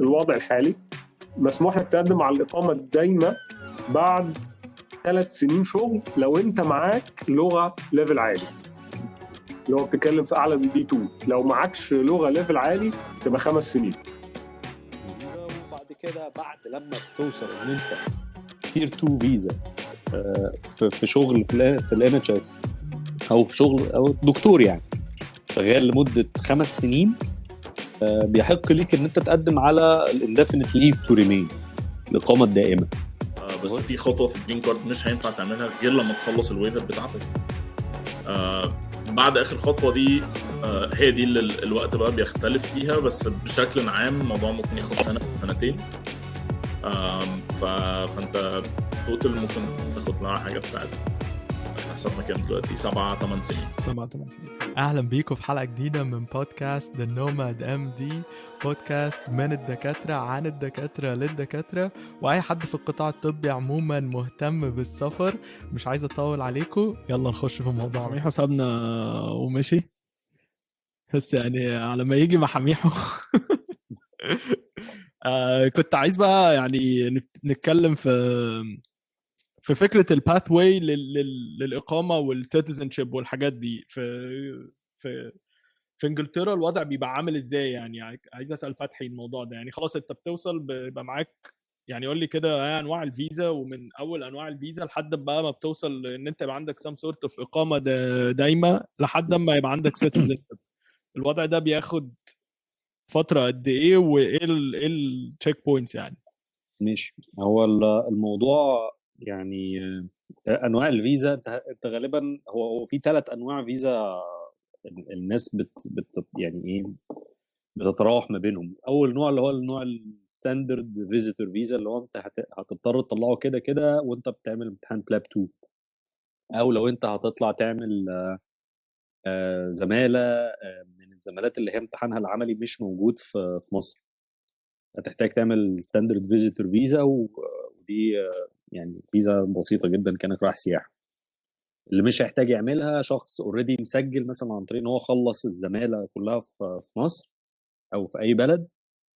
الوضع الحالي مسموح لك تقدم على الإقامة الدايمة بعد 3 سنين شغل لو أنت معاك لغة ليفل عالي، لو بتتكلم في أعلى من B2. لو معاكش لغة ليفل عالي تبقى 5 سنين. وبعد كده بعد لما بتوصل ان انت تير 2 فيزا في شغل في الNHS او في شغل او دكتور يعني شغال لمدة 5 سنين، بيحق ليك ان انت تقدم على indefinite leave to remain، الإقامة الدائمة. بس في خطوة في الجرين كارد مش هينفع تعملها غير لما تخلص الويفر بتاعتك. بعد آخر خطوة دي هي دي اللي الوقت بقى بيختلف فيها، بس بشكل عام الموضوع ممكن ياخد سنة سنتين. فانت توتال ممكن تاخد لها حاجة بتاعت حسبنا كام دلوقتي 7-8 سنين. اهلا بيكم في حلقة جديدة من بودكاست The Nomad MD، بودكاست من الدكاترة عن الدكاترة للدكاترة واي حد في القطاع الطبي عموما مهتم بالسفر. مش عايز اطول عليكم، يلا نخش في الموضوع. حميحو سابنا ومشي، بس يعني على ما يجي مع حميحو كنت عايز بقى يعني نتكلم في فكرة الباث واي للإقامة والسيتيزنشيب والحاجات دي في انجلترا. الوضع بيبقى عامل ازاي؟ يعني عايز اسأل فتحي الموضوع ده. يعني خلاص انت بتوصل بيبقى معاك، يعني قول لي كده ايه انواع الفيزا، ومن اول انواع الفيزا لحد بقى ما بتوصل ان انت يبقى عندك سام سورت اوف اقامة دايمة لحد ما يبقى عندك سيتيزنشيب. الوضع ده بياخد فترة قد ايه، وايه التشيك بوينتس يعني؟ ماشي. هو الموضوع يعني انواع الفيزا، انت غالبا هو في 3 انواع فيزا الناس يعني ايه بتتراوح ما بينهم. اول نوع اللي هو النوع الستاندرد فيزيتور فيزا، اللي هو انت هتضطر تطلعه كده كده وانت بتعمل امتحان بلاب 2، او لو انت هتطلع تعمل زماله من الزمالات اللي هي امتحانها العملي مش موجود في مصر، هتحتاج تعمل ستاندرد فيزيتور فيزا، ودي يعني فيزا بسيطه جدا كانك رايح سياحه. اللي مش هيحتاج يعملها شخص اوريدي مسجل مثلا عن طريق ان هو خلص الزماله كلها في مصر او في اي بلد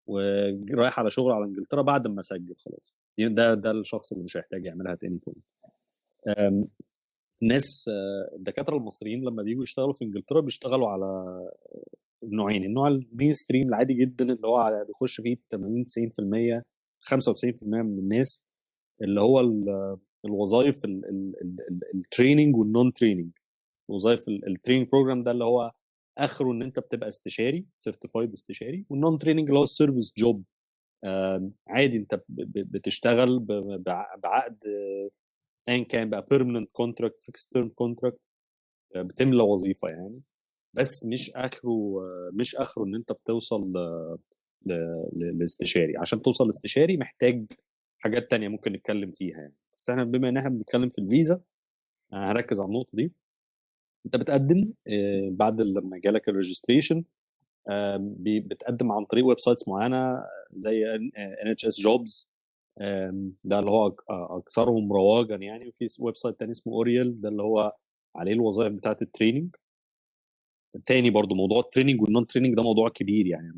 ورايح على شغل على انجلترا بعد ما سجل خلاص. ده الشخص اللي مش هيحتاج يعملها تاني بوينت. الناس الدكاتره المصريين لما بييجوا يشتغلوا في انجلترا بيشتغلوا على نوعين. النوع المين ستريم العادي جدا اللي هو بيخش فيه 80 90% 95% من الناس، اللي هو الوظائف التريننج والنون تريننج. وظائف التريننج بروجرام ده اللي هو اخره ان انت بتبقى استشاري سيرتيفايد استشاري، والنون تريننج اللي هو السيرفيس جوب. عادي انت بتشتغل بعقد ان كان بقى بيرمننت كونتراكت فيكس تيرم كونتراكت، بتملى وظيفه يعني. بس مش اخره ان انت بتوصل لاستشاري. عشان توصل لاستشاري محتاج حاجات تانية ممكن نتكلم فيها يعني. بس احنا بما ان احنا بنتكلم في الفيزا هركز على النقطه دي. انت بتقدم بعد لما جالك الريجستريشن بتقدم عن طريق ويب سايتس معينه زي NHS Jobs، ده اللي هو اكثرهم رواجا يعني. وفي ويب سايت تاني اسمه اوريال، ده اللي هو عليه الوظائف بتاعه التريننج. التاني برضو موضوع التريننج والنون تريننج ده موضوع كبير يعني.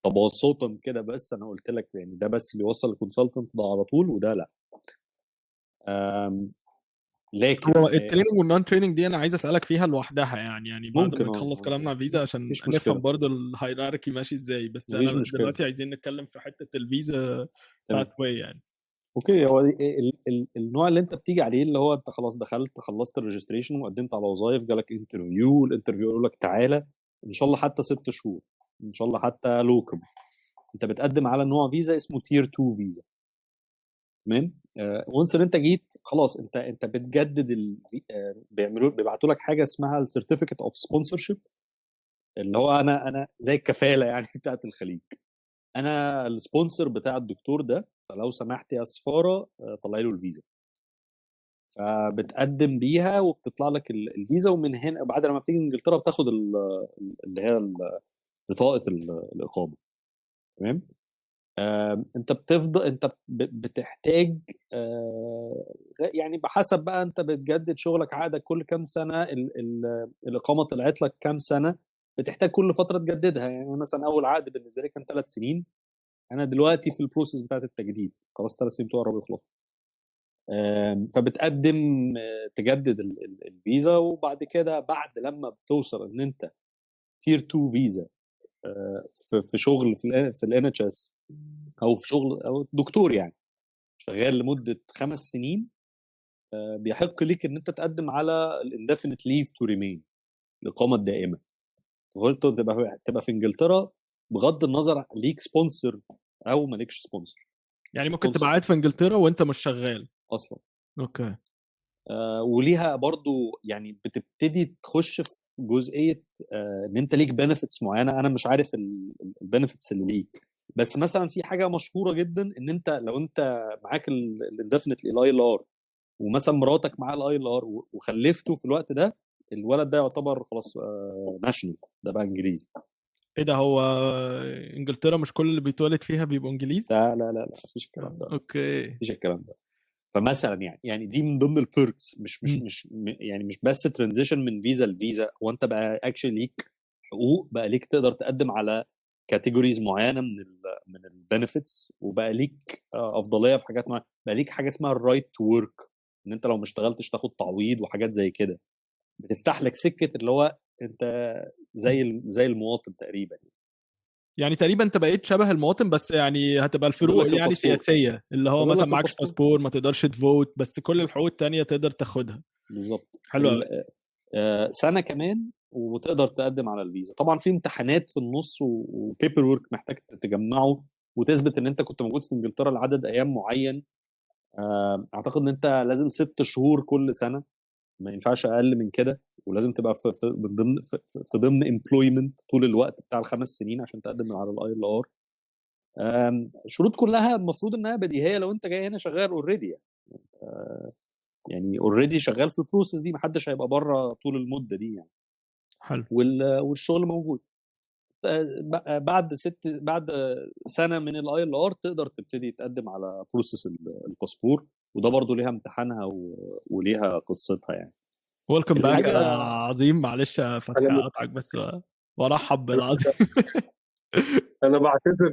تبسطا كده بس انا قلت لك يعني ده بس بيوصل الكونسلتنت ده على طول، وده لا. لكن هو التريننج والنون تريننج دي انا عايز اسالك فيها لوحدها يعني بعد ممكن ما نخلص كلامنا عن فيزا عشان نفهم برضو الهيراركي ماشي ازاي. بس انا دلوقتي عايزين نتكلم في حته الفيزا باث واي يعني. اوكي. هو النوع اللي انت بتيجي عليه اللي هو انت خلاص دخلت خلصت الريجستريشن وقدمت على وظائف، جالك انترفيو، الانترفيو يقول لك تعالى ان شاء الله حتى 6 شهور، ان شاء الله حتى لوكم، انت بتقدم على نوع فيزا اسمه تير 2 فيزا. تمام. وانس ان انت جيت خلاص انت بتجدد بيبعتوا لك حاجه اسمها السيرتيفيكت اوف سبونسرشيب، اللي هو انا زي الكفاله يعني بتاعت الخليج. انا السبونسر بتاع الدكتور ده، فلو سمحت يا سفاره طلعي له الفيزا. فبتقدم بيها وبتطلع لك الفيزا، ومن هنا بعد لما بتيجي انجلترا بتاخد اللي هي بطاقه الاقامه. تمام. انت بتفضل انت بتحتاج يعني بحسب بقى انت بتجدد شغلك عقدك كل كام سنه، الاقامه طلعت لك كام سنه، بتحتاج كل فتره تجددها. يعني مثلا اول عقد بالنسبه لي كان 3 سنين، انا دلوقتي في البروسيس بتاعت التجديد، خلاص 3 سنين بتوع قربوا يخلصوا. فبتقدم تجدد الفيزا، وبعد كده بعد لما بتوصل ان انت تير 2 فيزا في شغل في الان اتش اس، او في شغل او دكتور يعني شغال لمده 5 سنين، بيحق ليك ان انت تقدم على الاندفينيت ليف تو ريمين، الاقامه الدائمه. تبقى في انجلترا بغض النظر ليك سبونسر او مالكش سبونسر. يعني ممكن تبقى قاعد في انجلترا وانت مش شغال اصلا. اوكي. وليها برضو يعني بتبتدي تخش في جزئيه ان انت ليك بنفيتس معينه. انا مش عارف البنفيتس اللي ليك، بس مثلا في حاجه مشهوره جدا ان انت لو انت معاك الاندفينيت الاي ال ار، ومثلا مراتك معاها الاي ال ار وخلفته في الوقت ده، الولد ده يعتبر خلاص ناشونال، ده بقى انجليزي. ايه ده؟ هو انجلترا مش كل اللي بيتولد فيها بيبقوا انجليز؟ لا مفيش الكلام ده. اوكي. مفيش الكلام ده. فمثلا يعني دي من ضمن البيركس، مش يعني مش بس ترانزيشن من فيزا لفيزا، هو انت بقى اكشلي ليك حقوق، بقى ليك تقدر تقدم على كاتيجوريز معينه من البنفيتس، وبقى ليك افضليه في حاجات معينه. بقى ليك حاجه اسمها الرايت تو ورك، ان انت لو ما اشتغلتش تاخد تعويض وحاجات زي كده، بتفتح لك سكه اللي هو انت زي المواطن تقريبا. يعني تقريبا انت بقيت شبه المواطن، بس يعني هتبقى الفروق فاضلك يعني الباسبور. سياسيه، اللي هو فاضلك مثلا معكش الباسبور. باسبور، ما تقدرش تفوت، بس كل الحقوق التانية تقدر تاخدها. بالظبط. حلو قوي. سنه كمان وتقدر تقدم على الفيزا. طبعا في امتحانات في النص وبيبر ورك محتاج تجمعه وتثبت ان انت كنت موجود في انجلترا لعدد ايام معين. اعتقد ان انت لازم 6 شهور كل سنه، ما ينفعش اقل من كده، ولازم تبقى في ضمن امبلويمنت طول الوقت بتاع ال5 سنين عشان تقدم على الاي ال ار. شروط كلها المفروض انها بديهيه لو انت جاي هنا شغال اوريدي، يعني اوريدي شغال في البروسيس دي، محدش هيبقى بره طول المده دي يعني. حلو. والشغل موجود. بعد سنه من الاي ال ار تقدر تبتدي تقدم على بروسيس الباسبور، وده برضو ليها امتحانها وليها قصتها يعني. ويلكم باك الحاجة- عظيم. معلش يا فتحي أنا- اقطعك بس وارحب بالعظيم. انا بعتذر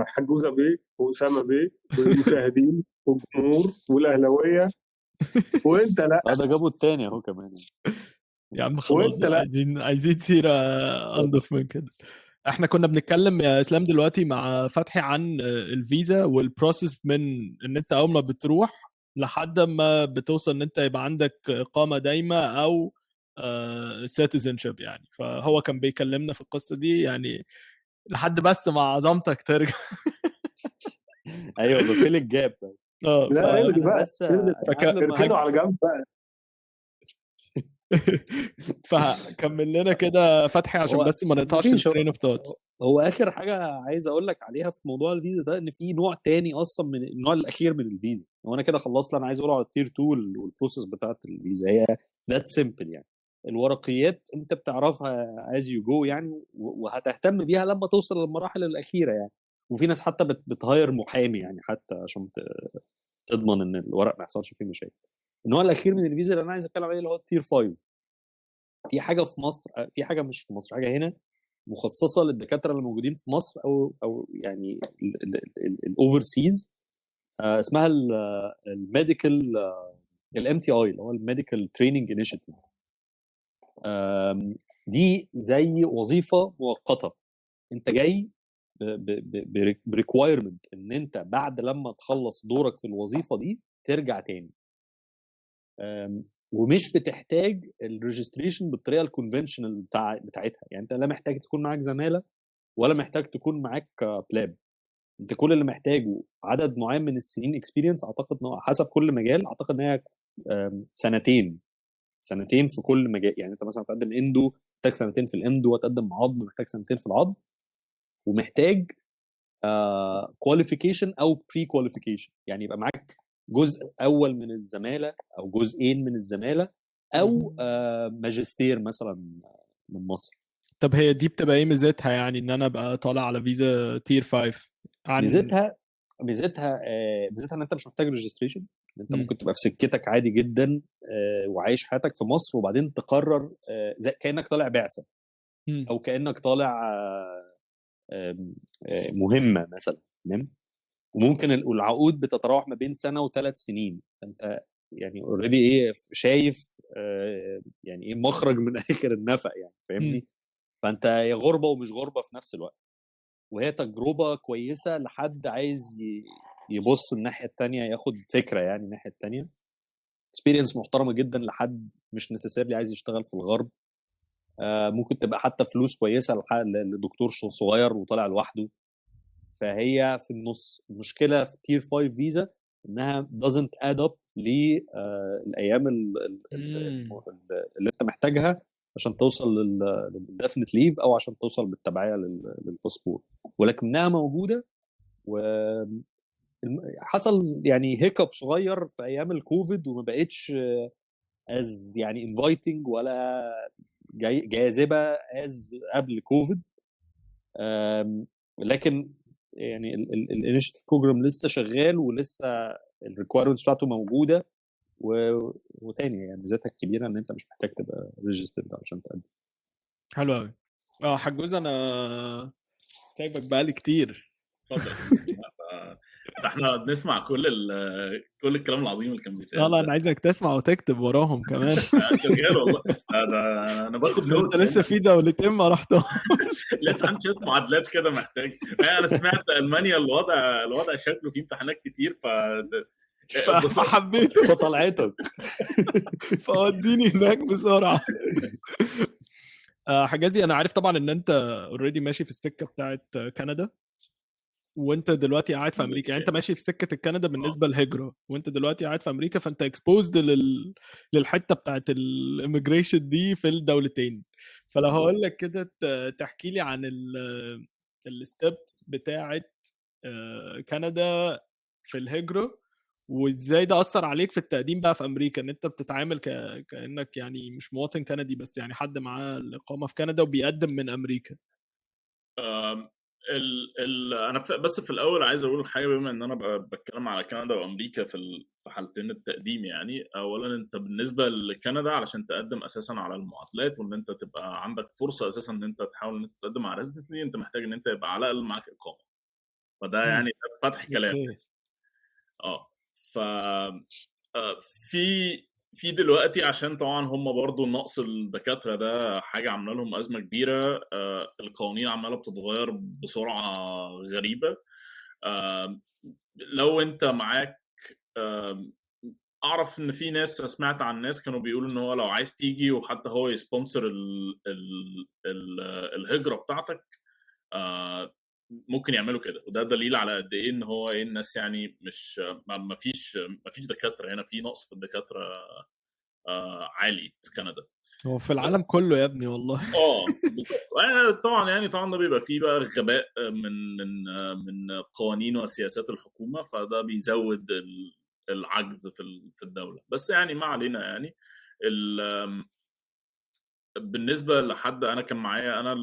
لحجوزه بيه واسامه بيه والمشاهدين والجمهور والاهلاويه، وانت لا. ده جابوا التاني اهو كمان. يا عم خلاص، وانت لا. عايزين سيره انضف من كده. احنا كنا بنتكلم يا اسلام دلوقتي مع فتحي عن الفيزا والبروسيس، من ان انت اول ما بتروح لحد ما بتوصل ان انت يبقى عندك اقامه دايمه او citizenship يعني. فهو كان بيكلمنا في القصه دي يعني لحد بس مع عظمتك ترجع. ايوه بفيل الجاب بس. لا الغي بقى، بس الغي. قبل ما اركنه على جنب بقى. فكمل لنا كده فتحي عشان هو بس ما نقطعش مفيش. الترين اوف ثوت. هو اخر حاجه عايز اقول لك عليها في موضوع الفيزا ده، ان في نوع تاني اصلا من النوع الاخير من الفيزا. هو انا كده خلصت، انا عايز اقول على التير 2 والبروسيس بتاعت الفيزا. هي ذات سيمبل يعني. الورقيات انت بتعرفها از يو جو يعني، وهتهتم بيها لما توصل للمراحل الاخيره يعني. وفي ناس حتى بتهاير محامي يعني حتى عشان تضمن ان الورق ما يحصلش فيه مشاكل. النوع الاخير من الفيزا اللي انا عايز اتكلم عليه اللي هو التير 5. في حاجه في مصر، في حاجه مش في مصر، حاجه هنا مخصصه للدكاتره اللي موجودين في مصر او يعني الاوفرسيز، اسمها الميديكال الام تي اي، اللي هو الميديكال تريننج انيشيتيف. دي زي وظيفه مؤقته. انت جاي بريكوايرمنت ان انت بعد لما تخلص دورك في الوظيفه دي ترجع تاني، ومش بتحتاج الريجستريشن بالطريقه الكونفنشنال بتاعتها. يعني انت لا محتاج تكون معاك زماله ولا محتاج تكون معاك بلاب. انت كل اللي محتاجه عدد معين من السنين اكسبيرينس. اعتقد انه حسب كل مجال، اعتقد ان هي سنتين في كل مجال. يعني انت مثلا تقدم اندو محتاج سنتين في الاندو، وتقدم عظم محتاج سنتين في العظم، ومحتاج كواليفيكيشن او بري كواليفيكيشن. يعني يبقى معاك جزء اول من الزماله او جزئين من الزماله او ماجستير مثلا من مصر. طب هي دي بتبقى ايه ميزتها؟ يعني ان انا ابقى طالع على فيزا تير 5 عن ميزتها ان انت مش محتاج ريجستريشن. انت ممكن تبقى في سكتك عادي جدا وعايش حياتك في مصر، وبعدين تقرر زي كانك طالع بعثه او كانك طالع مهمه مثلا، تمام. وممكن العقود بتتراوح ما بين سنه وثلاث سنين، فانت يعني اوريدي ايه شايف يعني ايه مخرج من اخر النفق يعني، فاهمني. فانت يا غربه ومش غربه في نفس الوقت، وهي تجربه كويسه لحد عايز يبص الناحيه التانية، ياخد فكره يعني الناحيه التانية. اكسبيرينس محترمه جدا لحد مش نسيسيرلي عايز يشتغل في الغرب. ممكن تبقى حتى فلوس كويسه لدكتور صغير وطالع لوحده. فهي في النص. المشكله في تير 5 فيزا انها doesn't add up للايام اللي انت محتاجها عشان توصل للديفنت ليف او عشان توصل بالتبعيه للباسبور، ولكنها موجوده. وحصل يعني هيكب صغير في ايام الكوفيد وما بقتش از يعني انفايتنج ولا جاذبه از قبل كوفيد. لكن يعني الانيشيتيف بروجرام لسه شغال ولسه الريكويرمنتس بتاعته موجوده. وتاني يعني ميزتها الكبيره ان انت مش محتاج تبقى ريجسترد عشان تقدم. حلو قوي. حجوز انا سايبك بقالي كتير. اتفضل. احنا بنسمع كل الكلام العظيم اللي كان بيتقال. لا انا عايزك تسمع وتكتب وراهم كمان. شغال والله. انا باخد انت نوتس. لسه في دولتين ما رحتهم. لسه عندي شويه معادلات كده محتاج. انا سمعت المانيا الوضع شكله فيه امتحانات كتير فحبيت فطلعتك فوديني هناك بسرعه. حجازي انا عارف طبعا ان انت اوريدي ماشي في السكه بتاعت كندا، وانت دلوقتي قاعد في امريكا. يعني انت ماشي في سكه الكندا بالنسبه للهجره، وانت دلوقتي قاعد في امريكا، فانت اكسبوزد للحته بتاعت الاميجريشن دي في الدولتين. فلو هقول لك كده تحكي لي عن الستبس بتاعت كندا في الهجره، وازاي ده اثر عليك في التقديم بقى في امريكا، ان انت بتتعامل كانك يعني مش مواطن كندي بس، يعني حد معاه الاقامه في كندا وبيقدم من امريكا. انا بس في الاول عايز اقول حاجه، بما ان انا بتكلم على كندا وامريكا في حالتين التقديم. يعني اولا انت بالنسبه لكندا علشان تقدم اساسا على المعادلات وان انت تبقى عندك فرصه اساسا ان انت تحاول ان انت تقدم على ريزيدنسي، انت محتاج ان انت يبقى على الاقل معاك اقامه. فده يعني فتح كلام. ف في دلوقتي عشان طبعا هم برضو نقص الدكاتره ده حاجه عامله لهم ازمه كبيره. القوانين عماله بتتغير بسرعه غريبه. لو انت معاك اعرف ان في ناس، سمعت عن ناس كانوا بيقولوا ان هو لو عايز تيجي وحتى هو يسبونسر الهجره بتاعتك ممكن يعملوا كده. وده دليل على قد ايه ان هو ايه الناس يعني مش ما فيش دكاتره هنا، في نقص في الدكاتره عالي في كندا. هو في العالم كله يا ابني والله. طبعا ده بيبقى فيه بقى غباء من قوانين وسياسات الحكومه، فده بيزود العجز في الدوله. بس يعني ما علينا. يعني بالنسبه لحد انا كان معايا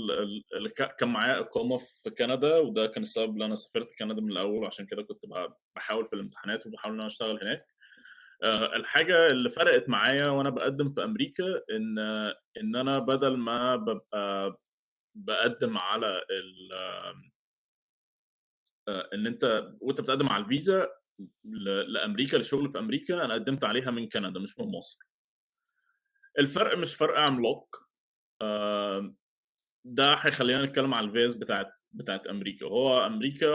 كان معايا اقامه في كندا، وده كان السبب اللي انا سافرت كندا من الاول. عشان كده كنت بحاول في الامتحانات وبحاول ان انا اشتغل هناك. الحاجه اللي فرقت معايا وانا بقدم في امريكا ان انا بدل ما ببقى بقدم على ان انت وانت بتقدم على الفيزا لامريكا للشغل في امريكا، انا قدمت عليها من كندا مش من مصر. الفرق مش فرق عملاق. ده هيخلينا نتكلم على الفيز بتاعت امريكا. وهو امريكا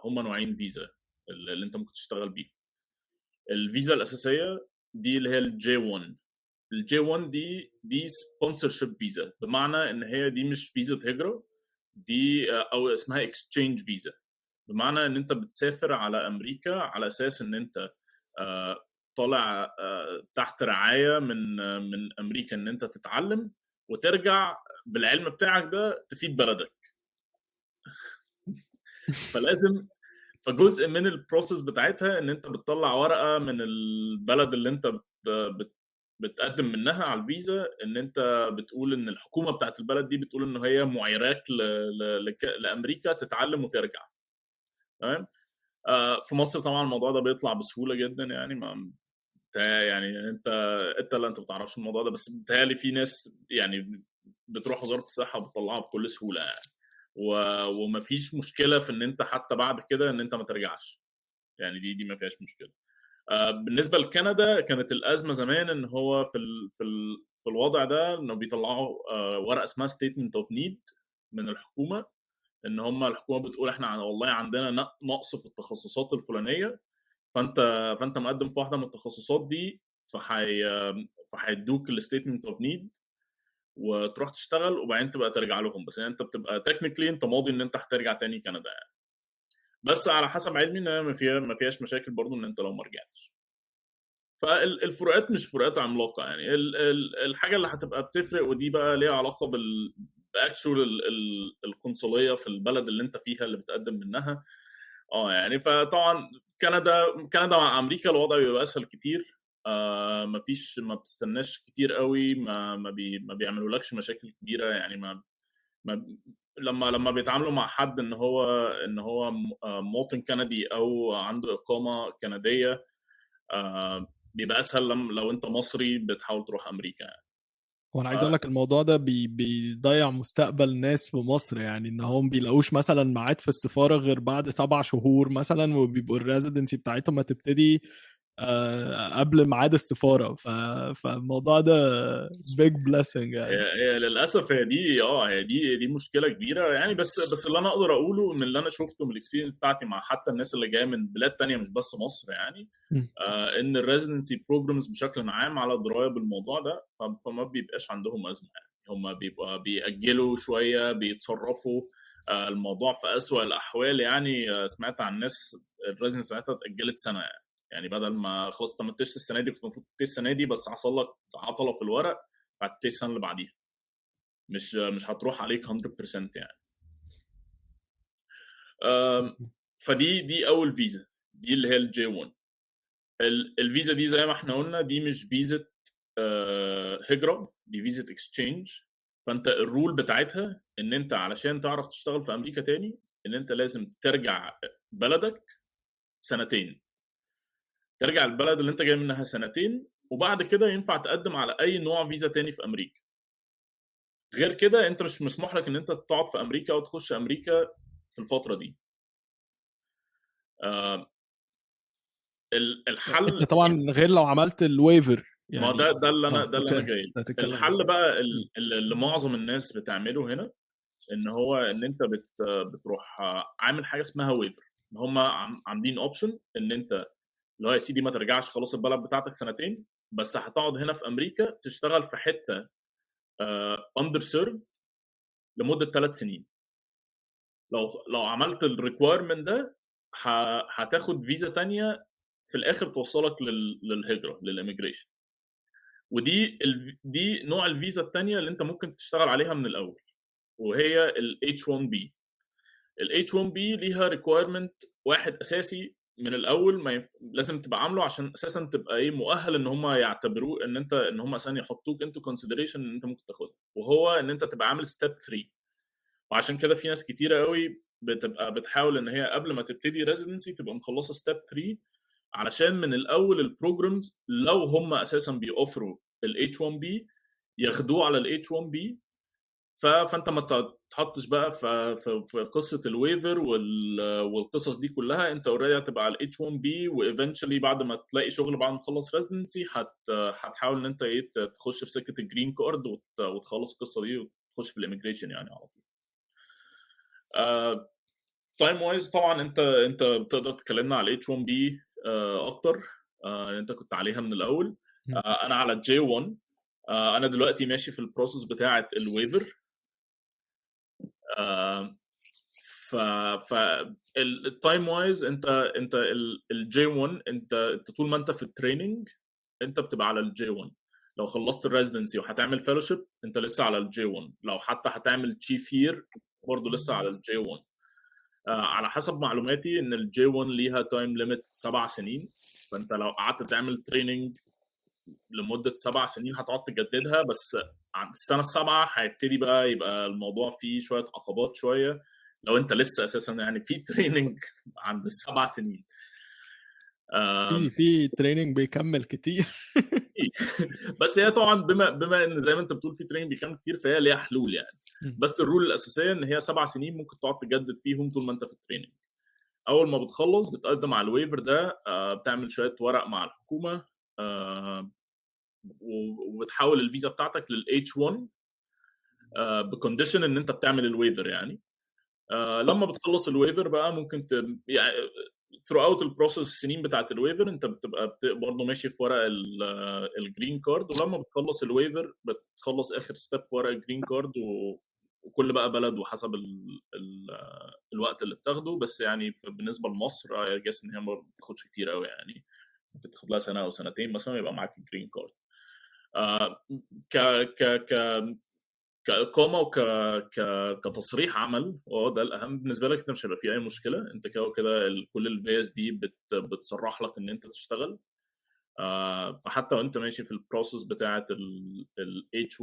هم نوعين فيزا اللي انت ممكن تشتغل بيه. الفيزا الاساسيه دي اللي هي الجي 1. الجي 1 دي سبونسرشيب فيزا، بمعنى ان هي دي مش فيزا هجره، دي او اسمها اكسشينج فيزا. بمعنى ان انت بتسافر على امريكا على اساس ان انت طالع تحت رعايه من امريكا ان انت تتعلم وترجع بالعلم بتاعك ده تفيد بلدك. فجزء من البروسيس بتاعتها ان انت بتطلع ورقه من البلد اللي انت بتقدم منها على الفيزا، ان انت بتقول ان الحكومه بتاعت البلد دي بتقول ان هي معيراك لامريكا تتعلم وترجع. تمام. في مصر طبعا الموضوع ده بيطلع بسهوله جدا. يعني ما يعني انت اللي انت بتعرفش الموضوع ده، بس بتهيألي في ناس يعني بتروح وزاره الصحه وبتطلعها بكل سهوله يعني. ومفيش مشكله في ان انت حتى بعد كده ان انت ما ترجعش، يعني دي ما فيهاش مشكله. بالنسبه لكندا كانت الازمه زمان ان هو في الوضع ده انه بيطلعوا ورقه اسمها ستيتمنت اوف نيد من الحكومه، ان هم الحكومه بتقول احنا والله عندنا نقص في التخصصات الفلانيه، فانت مقدم في واحده من التخصصات دي، فهيدوك الستيتمنت اوف نيد وتروح تشتغل وبعدين تبقى ترجع لهم، بس يعني انت بتبقى تكنيكلي انت ماضي ان انت هترجع تاني كندا يعني. بس على حسب علمي ان ما فيهاش مشاكل برضو ان انت لو ما رجعتش. فالفروقات مش فروقات عملاقه يعني. الحاجه اللي هتبقى بتفرق ودي بقى ليها علاقه باكشوال القنصليه في البلد اللي انت فيها اللي بتقدم منها. يعني فطبعا كندا مع امريكا الوضع بيبقى اسهل كتير. ما بتستناش كتير قوي، ما بيعملولكش مشاكل كبيره يعني. لما بيتعاملوا مع حد ان هو مواطن كندي او عنده اقامه كنديه، بيبقى اسهل لو انت مصري بتحاول تروح امريكا يعني. وانا عايز اقول لك الموضوع ده بيضيع مستقبل ناس في مصر، يعني ان هم بيلاقوش مثلا ميعاد في السفاره غير بعد 7 شهور مثلا، وبيبقوا الريزيدنسي بتاعتهم هتبتدي قبل ميعاد السفاره. فالموضوع ده بيج بليسنج يعني. هي للاسف هي دي مشكله كبيره يعني. بس اللي انا اقدر اقوله من اللي انا شفته من الاكسبيرينس بتاعتي مع حتى الناس اللي جايه من بلاد تانية مش بس مصر يعني، ان الريزيدنسي بروجرامز بشكل عام على درايه بالموضوع ده، فما بيبقاش عندهم ازمه يعني. هم بيبقى بيأجلوا شويه، بيتصرفوا. الموضوع في اسوأ الاحوال يعني سمعت عن ناس الريزيدنسي بتاعتها اتأجلت سنه يعني بدل ما خلاص انت ما تمتش السنه دي كنت المفروض تمتش السنه دي، بس حصل لك عطله في الورق هتبتدي السنه اللي بعديها، مش هتروح عليك 100% يعني. فدي اول فيزا، دي اللي هي الجي 1. الفيزا دي زي ما احنا قلنا دي مش فيزا هجره، دي فيزا اكسشينج. فانت الرول بتاعتها ان انت علشان تعرف تشتغل في امريكا تاني ان انت لازم ترجع بلدك سنتين، ترجع البلد اللي انت جاي منها سنتين، وبعد كده ينفع تقدم على اي نوع فيزا تاني في امريكا. غير كده انت مش مسموح لك ان انت تقعد في امريكا او تخش امريكا في الفتره دي. الحل انت طبعا غير لو عملت الويفر يعني. ما ده اللي انا جاي. الحل بقى اللي معظم الناس بتعمله هنا ان انت بتروح عامل حاجه اسمها ويفر. هم عاملين اوبشن ان انت اللي هو يا سيدي ما ترجعش خلاص البلد بتاعتك سنتين، بس هتقعد هنا في امريكا تشتغل في حته اندر سيرف لمده 3 سنين. لو عملت الريكويرمنت ده هتاخد فيزا تانية في الاخر توصلك للهجره للإيميجريشن. دي نوع الفيزا التانية اللي انت ممكن تشتغل عليها من الاول، وهي ال H1B. ال H1B ليها ريكويرمنت واحد اساسي من الاول لازم تبقى عامله عشان اساسا تبقى مؤهل ان هم يعتبروه ان هم اساسا يحطوك انتو كونسيدريشن ان انت ممكن تاخدها، وهو ان انت تبقى عامل ستيب 3. وعشان كده في ناس كتيره قوي بتبقى بتحاول ان هي قبل ما تبتدي ريزيدنسي تبقى مخلصه ستيب 3 علشان من الاول البروجرامز لو هم اساسا بيوفروا ال H1B ياخدوه على ال H1B. فانت ما تحطش بقى في قصه الويفر والقصص دي كلها. انت اوريدي هتبقى على ال H1B، وايفنشولي بعد ما تلاقي شغل بعد ما تخلص ريزيدنسي هتحاول ان انت تخش في سكه الجرين كارد وتخلص القصه دي وتخش في الاميجريشن يعني على طول. تايم وايز طبعا انت بتقدر تكلمنا على H1B اكتر. انت كنت عليها من الاول. انا على J1. انا دلوقتي ماشي في البروسيس بتاعه الويفر. التايم وايز انت الجي 1 انت طول ما انت في التريننج انت بتبقى على الجي 1. لو خلصت الريزيدنسي وهتعمل فيلوشيب انت لسه على الجي 1. لو حتى هتعمل تشيف يير برضه لسه على الجي 1. على حسب معلوماتي ان الجي 1 ليها تايم ليميت 7 سنين. فانت لو قعدت تعمل تريننج لمده 7 سنين هتقعد تجددها، بس عند السنه السابعه هيبتدي بقى يبقى الموضوع فيه شويه عقبات شويه لو انت لسه اساسا يعني في تريننج عند ال7 سنين. في تريننج بيكمل كتير. في بس هي طبعا بما ان زي ما انت بتقول في تريننج بيكمل كتير، فهي ليها حلول يعني. بس الرول الاساسيه ان هي 7 سنين ممكن تقعد تجدد فيهم طول ما انت في التريننج. اول ما بتخلص بتقدم على الويفر ده، بتعمل شويه ورق مع الحكومه، وبتحول الفيزا بتاعتك للH1 بكونديشن ان انت بتعمل الويفر يعني. لما بتخلص الويفر بقى ممكن يعني throughout البروسيس السنين بتاعت الويفر انت بتبقى برضه ماشي في ورق الجرين كارد، ولما بتخلص الويفر بتخلص اخر ستيب في ورق الجرين كارد، وكل بقى بلد وحسب الوقت اللي بتاخده. بس يعني بالنسبه لمصر جاس ان هي ما بتاخدش كتير قوي يعني، ممكن تاخد لها سنه او سنتين مثلا يبقى معاك الجرين كارد. ك ك ك كإقامة كتصريح عمل، ده الأهم بالنسبة لك. أنت مش هيبقى فيه أي مشكلة، أنت كده وكده كل الفيز دي بتصرح لك إن أنت تشتغل. فحتى وأنت ماشي في البروسيس بتاعة ال H1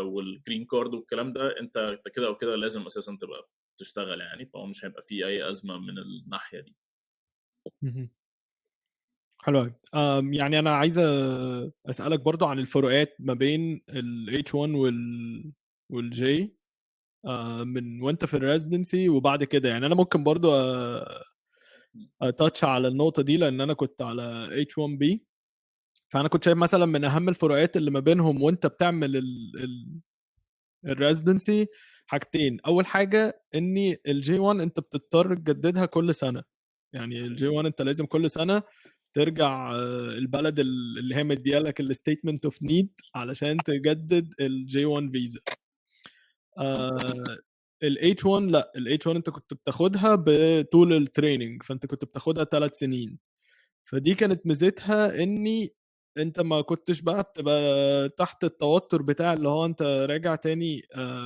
والجرين كارد والكلام ده، أنت كده وكده لازم أساسا تبقى تشتغل يعني، فهو مش هيبقى فيه أي أزمة من الناحية دي. حلو قوي. يعني انا عايز اسالك برضو عن الفروقات ما بين ال H1 وال J من وانت في الريزيدنسي وبعد كده. يعني انا ممكن برضو اتاتش على النقطه دي، لان انا كنت على H1B. فانا كنت شايف مثلا من اهم الفروقات اللي ما بينهم وانت بتعمل الريزيدنسي حاجتين. اول حاجه اني الجي 1 انت بتضطر تجددها كل سنه. يعني الجي 1 انت لازم كل سنه ترجع البلد اللي هي مديالك الستيتمنت اوف نيد علشان تجدد الجي 1 فيزا. الاتش 1 لا، الاتش 1 انت كنت بتاخدها بطول التريننج، فانت كنت بتاخدها 3 سنين. فدي كانت ميزتها اني انت ما كنتش بقى بتبقى تحت التوتر بتاع اللي هو انت راجع تاني.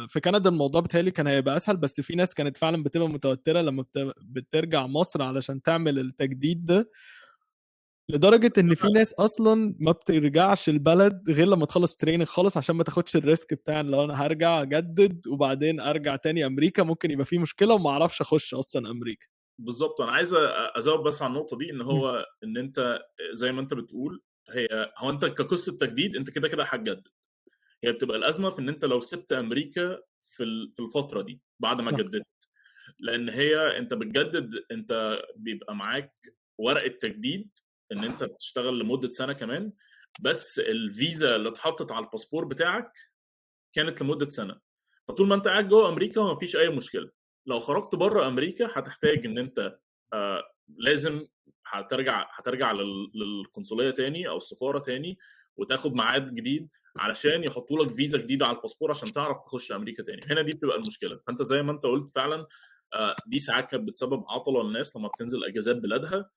في كندا الموضوع بتهيألي كان هيبقى اسهل، بس في ناس كانت فعلا بتبقى متوترة لما بترجع مصر علشان تعمل التجديد ده، لدرجة ان في ناس اصلا ما بترجعش البلد غير لما تخلص تريننج خالص، عشان ما تاخدش الريسك بتاع لو انا هرجع اجدد وبعدين ارجع تاني امريكا ممكن يبقى في مشكلة وما اعرفش اخش اصلا امريكا. بالظبط. انا عايز ازود بس على النقطه دي، ان هو ان انت زي ما انت بتقول، هو انت كقصه تجديد انت كده كده هتجدد. هي بتبقى الازمه في ان انت لو سبت امريكا في الفتره دي بعد ما جددت، لان هي انت بتجدد، انت بيبقى معاك ورقه تجديد ان انت بتشتغل لمده سنه كمان، بس الفيزا اللي اتحطت على الباسبور بتاعك كانت لمده سنه. فطول ما انت قاعد جوه امريكا ما فيش اي مشكله. لو خرجت بره امريكا هتحتاج ان انت لازم هترجع للقنصليه تاني او السفاره تاني، وتاخد ميعاد جديد علشان يحطوا لك فيزا جديده على الباسبور عشان تعرف تخش امريكا تاني. هنا دي بتبقى المشكله. فانت زي ما انت قلت فعلا، دي ساعات كانت بتسبب عطله للناس لما بتنزل اجازات بلادها.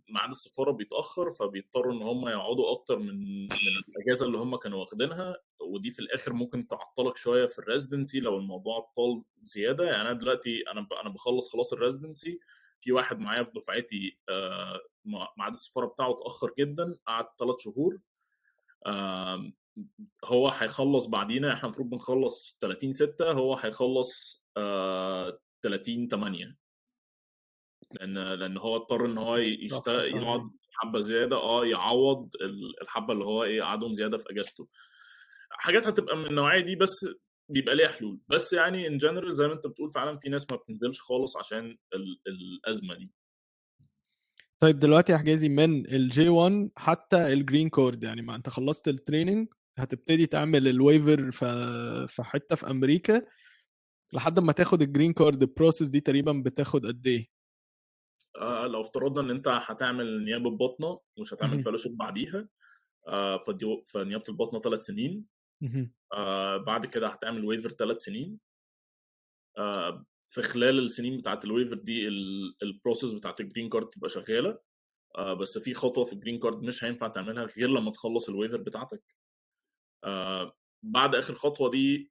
ميعاد السفاره بيتاخر، فبيضطروا ان هم يقعدوا اكتر من الاجازه اللي هم كانوا واخدينها، ودي في الاخر ممكن تعطلك شويه في الريزيدنسي لو الموضوع طال زياده. يعني انا دلوقتي انا بخلص خلاص الريزيدنسي، في واحد معايا في دفعتي ميعاد السفاره بتاعه اتاخر جدا، قعد 3 شهور. هو هيخلص بعدينا، احنا المفروض بنخلص 30/6، هو هيخلص 30/8، لان هو اضطر ان هو يشتغل يقعد حبه زياده، يعوض الحبه اللي هو قعدهم زياده في اجازته. حاجات هتبقى من النوعيه دي، بس بيبقى ليها حلول. بس يعني ان جنرال زي ما انت بتقول فعلا في ناس ما بتنزلش خالص عشان الازمه دي. طيب دلوقتي يا حجازي من الجي 1 حتى الجرين كارد، يعني ما انت خلصت التريننج هتبتدي تعمل الويفر في حته في امريكا لحد ما تاخد الجرين كارد. البروسيس دي تقريبا بتاخد قد ايه؟ لو افترضنا ان انت هتعمل نيابه بطنه ومش هتعمل فيلوشيب بعديها، فنيابه البطنه 3 سنين. بعد كده هتعمل ويفر 3 سنين. في خلال السنين بتاعت الويفر دي البروسيس بتاعت الجرين كارد تبقى شغاله. بس في خطوه في الجرين كارد مش هينفع تعملها غير لما تخلص الويفر بتاعتك. بعد اخر خطوه دي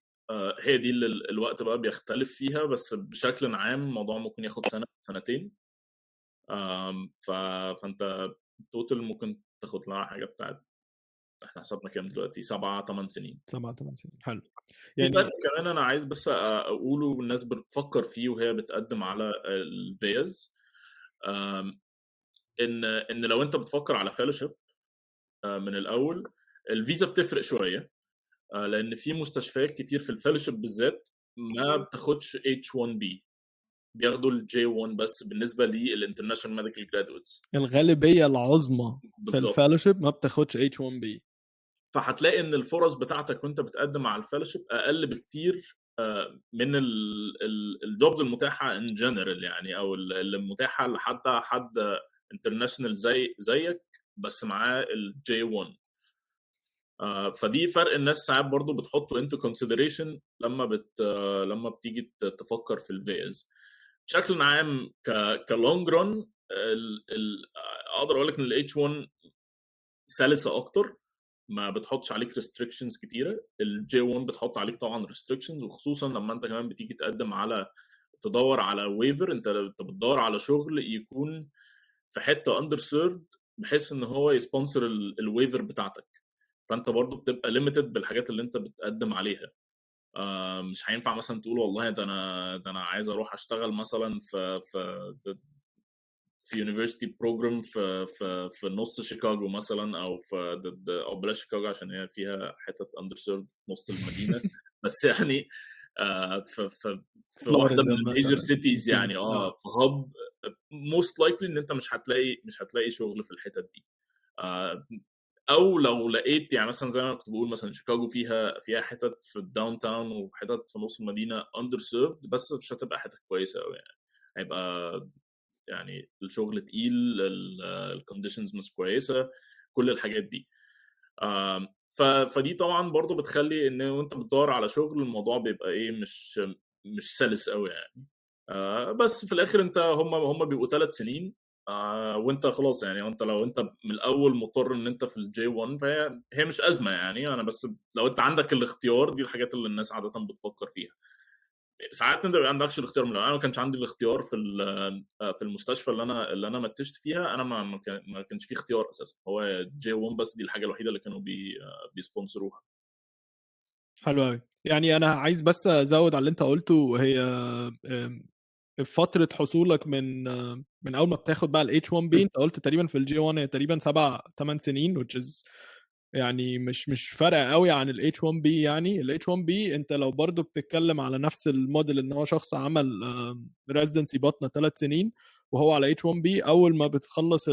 هي دي اللي الوقت بقى بيختلف فيها، بس بشكل عام الموضوع ممكن ياخد سنه سنتين. فانت توتال ممكن تاخد لها حاجه بتاعت، احنا حسبنا كام دلوقتي، 7-8 سنين. 7-8 سنين. حلو. يعني كمان انا عايز بس اقوله والناس بتفكر فيه وهي بتقدم على الفيز، ان لو انت بتفكر على فيلوشيب من الاول. الفيزا بتفرق شويه لان في مستشفيات كتير في الفellowship بالذات ما بتاخدش H1B، بياخدوا الجي 1 بس بالنسبه للانترناشونال ميديكال جرادويتس. الغالبيه العظمى في بالظبط. الفellowship ما بتاخدش H1B. فهتلاقي ان الفرص بتاعتك وانت بتقدم على الفellowship اقل بكتير من الجوبز المتاحه ان جنرال يعني، او اللي متاحه حد انترناشونال زيك بس معاه الجي 1. فدي فرق الناس ساعات برضو بتحطه انتو كونسيدريشن لما بتيجي تفكر في الفيز. بشكل عام كلونج رون اقدر اقول لك ان الاتش 1 سلسه اكتر، ما بتحطش عليك ريستريكشنز كتيره. الجي 1 بتحط عليك طبعا ريستريكشنز، وخصوصا لما انت كمان بتيجي تقدم على تدور على ويفر، انت بتدور على شغل يكون في حته اندر سيرفد بحيث ان هو يسبونسر الويفر بتاعتك. فانت برضو بتبقى ليميتد بالحاجات اللي انت بتقدم عليها. مش هينفع مثلا تقول والله ده انا عايز اروح اشتغل مثلا في يونيفرسيتي بروجرام في نص شيكاغو مثلا، او بلاش شيكاغو عشان هي فيها حتت اندر سيرفد في نص المدينه بس يعني في واحده من الميجر سيتيز يعني في هاب موست لايكلي ان انت مش هتلاقي شغل في الحتت دي. او لو لقيت يعني مثلا زي ما كنت بقول مثلا شيكاغو فيها حتت في الداون تاون وحتت في نص المدينه اندر سيرفد، بس مش هتبقى حتت كويسه قوي يعني، هيبقى يعني الشغل تقيل، الكونديشنز مش كويسه، كل الحاجات دي. فدي طبعا برضو بتخلي ان وانت بتدور على شغل الموضوع بيبقى ايه مش سلس قوي يعني. بس في الاخر انت هم بيبقوا 3 سنين وانت خلاص يعني، وانت لو انت من الاول مضطر ان انت في الجي 1 فهي مش ازمه يعني. انا بس لو انت عندك الاختيار، دي الحاجات اللي الناس عاده بتفكر فيها. ساعات انت ما عندكش الاختيار. من انا ما كانش عندي الاختيار في المستشفى اللي انا متشت فيها، انا ما كانش فيه اختيار اساسا، هو جي 1 بس، دي الحاجه الوحيده اللي كانوا بيسبونسروها. حلو قوي. يعني انا عايز بس ازود على اللي انت قلته، هي فتره حصولك من اول ما بتاخد بقى الاتش 1 بي، انت قلت تقريبا في الجي 1 هي تقريبا 7-8 سنين which is يعني مش فارقه قوي عن الاتش 1 بي. يعني الاتش 1 بي انت لو برضو بتتكلم على نفس الموديل ان هو شخص عمل ريزيدنسي بطنه 3 سنين وهو على اتش 1 بي، اول ما بتخلص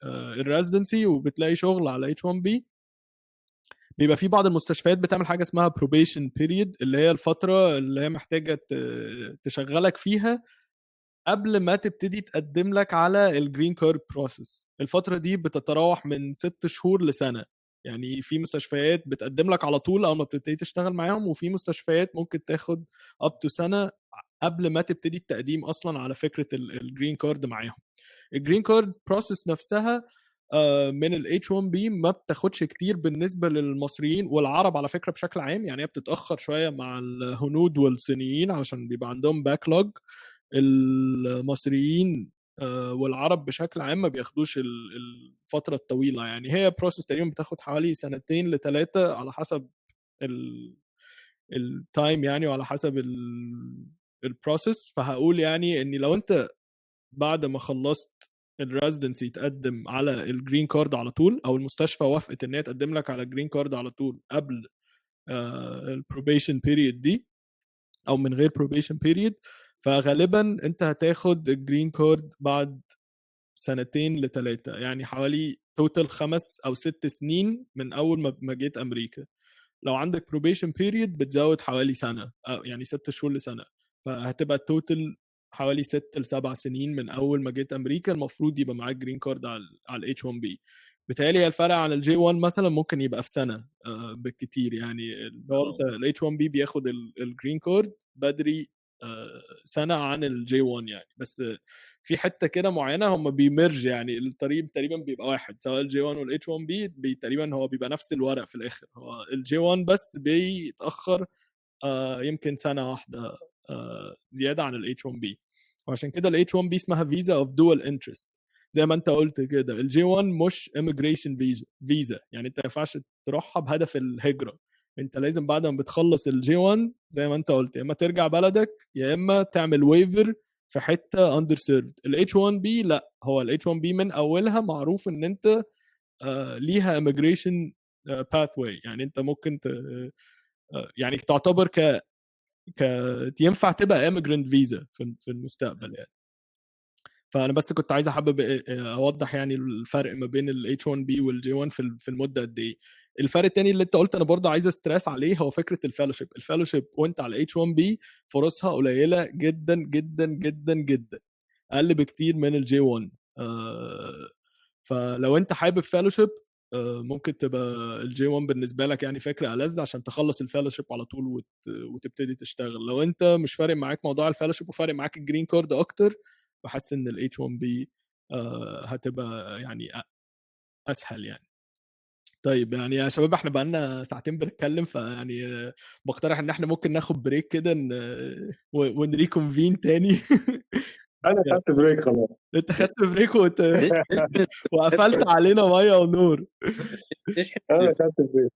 الريزيدنسي وبتلاقي شغل على اتش 1 بي، بيبقى في بعض المستشفيات بتعمل حاجه اسمها probation period، اللي هي الفتره اللي هي محتاجه تشغلك فيها قبل ما تبتدي تقدم لك على الجرين كارد بروسيس. الفتره دي بتتراوح من 6 شهور لسنه. يعني في مستشفيات بتقدم لك على طول اول ما بتبتدي تشتغل معاهم، وفي مستشفيات ممكن تاخد up to سنه قبل ما تبتدي التقديم اصلا على فكره الجرين كارد معاهم. الجرين كارد بروسيس نفسها من ال H1B ما بتاخدش كتير بالنسبة للمصريين والعرب على فكرة بشكل عام. يعني هي بتتأخر شوية مع الهنود والصينيين علشان بيبقى عندهم باكلوج. المصريين والعرب بشكل عام ما بياخدوش الفترة الطويلة. يعني هي بروسيس تقريبا بتاخد حوالي 2-3 على حسب التايم يعني، وعلى حسب البروسيس. فهقول يعني ان لو انت بعد ما خلصت الريزيدنسي تقدم على الجرين كارد على طول، او المستشفى وافقت ان هي تقدم لك على الجرين كارد على طول قبل البروبيشن بيريد دي او من غير بروبيشن بيريد، فغالبا انت هتاخد الجرين كارد بعد 2-3، يعني حوالي توتال 5 أو 6 سنين من اول ما جيت امريكا. لو عندك بروبيشن بيريد بتزود حوالي سنه، أو يعني 6 شهور لسنه، فهتبقى التوتال حوالي 6-7 سنين من اول ما جيت امريكا المفروض يبقى معاك جرين كارد على الاتش 1 بي. بالتالي الفرق عن الجي 1 مثلا ممكن يبقى في سنه بالكتير. يعني لو انت الاتش 1 بي بياخد الجرين كارد بدري سنه عن الجي 1 يعني. بس في حته كده معينه هم بيمرج، يعني الطريق تقريبا بيبقى واحد سواء الجي 1 والاتش 1 بي تقريبا هو بيبقى نفس الورق في الاخر. هو الجي 1 بس بيتاخر يمكن سنه واحده زياده عن الاتش 1 بي. وعشان كده الاتش 1 بي اسمها فيزا اوف دول انترست. زي ما انت قلت كده الجي 1 مش immigration فيزا، يعني انت ما ينفعش تروحها بهدف الهجره. انت لازم بعد ما بتخلص الجي 1 زي ما انت قلت يا اما ترجع بلدك يا اما تعمل ويفر في حته اندر سيرفد. الاتش 1 بي لا، هو الاتش 1 بي من اولها معروف ان انت ليها immigration pathway. يعني انت ممكن يعني تعتبر ينفع تبقى immigrant visa في المستقبل يعني. فانا بس كنت عايز حابب اوضح يعني الفرق ما بين ال H1B وال J1 في المده قد ايه. الفرق التاني اللي انت قلت انا برضه عايز استريس عليه هو فكره الفellowship وانت على H1B فرصها قليله جدا جدا جدا جدا، اقل بكتير من ال J1. فلو انت حابب fellowship ممكن تبقى ال J1 بالنسبه لك يعني فكره ألذ عشان تخلص الفellowship على طول وتبتدي تشتغل. لو انت مش فارق معاك موضوع الفellowship وفارق معاك الجرين كارد اكتر، بحس ان ال H1B هتبقى يعني اسهل يعني. طيب يعني يا شباب احنا بقالنا ساعتين بنتكلم، فيعني بقترح ان احنا ممكن ناخد بريك كده ونريكونفين تاني. انا خدت بريك خلاص. انت خدت بريك وقفلت علينا ميه ونور. انا خدت بريك.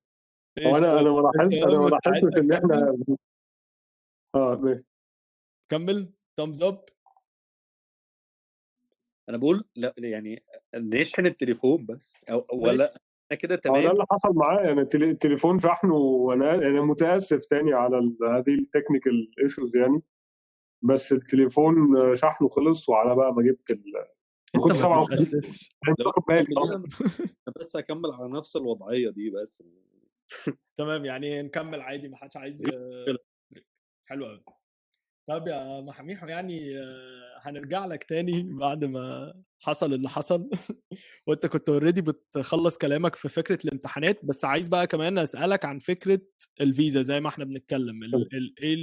وانا ما لاحظتش ان احنا ماشي. كمل thumbs up. انا بقول لا يعني نشحن التليفون بس ولا انا كده ده تمام. اللي حصل معايا يعني التليفون شحنه، وانا متاسف تاني على هذه التكنيكال ايشوز يعني، بس التليفون شحنه خلص، وعلى بقى ما جبت ما كنتش طبعا واخد بالي. بس اكمل على نفس الوضعيه دي بس. تمام يعني نكمل عادي، ما حدش عايز. حلو قوي. طب يا محميحو يعني هنرجع لك تاني بعد ما حصل اللي حصل. وانت كنت اوريدي بتخلص كلامك في فكره الامتحانات، بس عايز بقى كمان اسالك عن فكره الفيزا زي ما احنا بنتكلم. ايه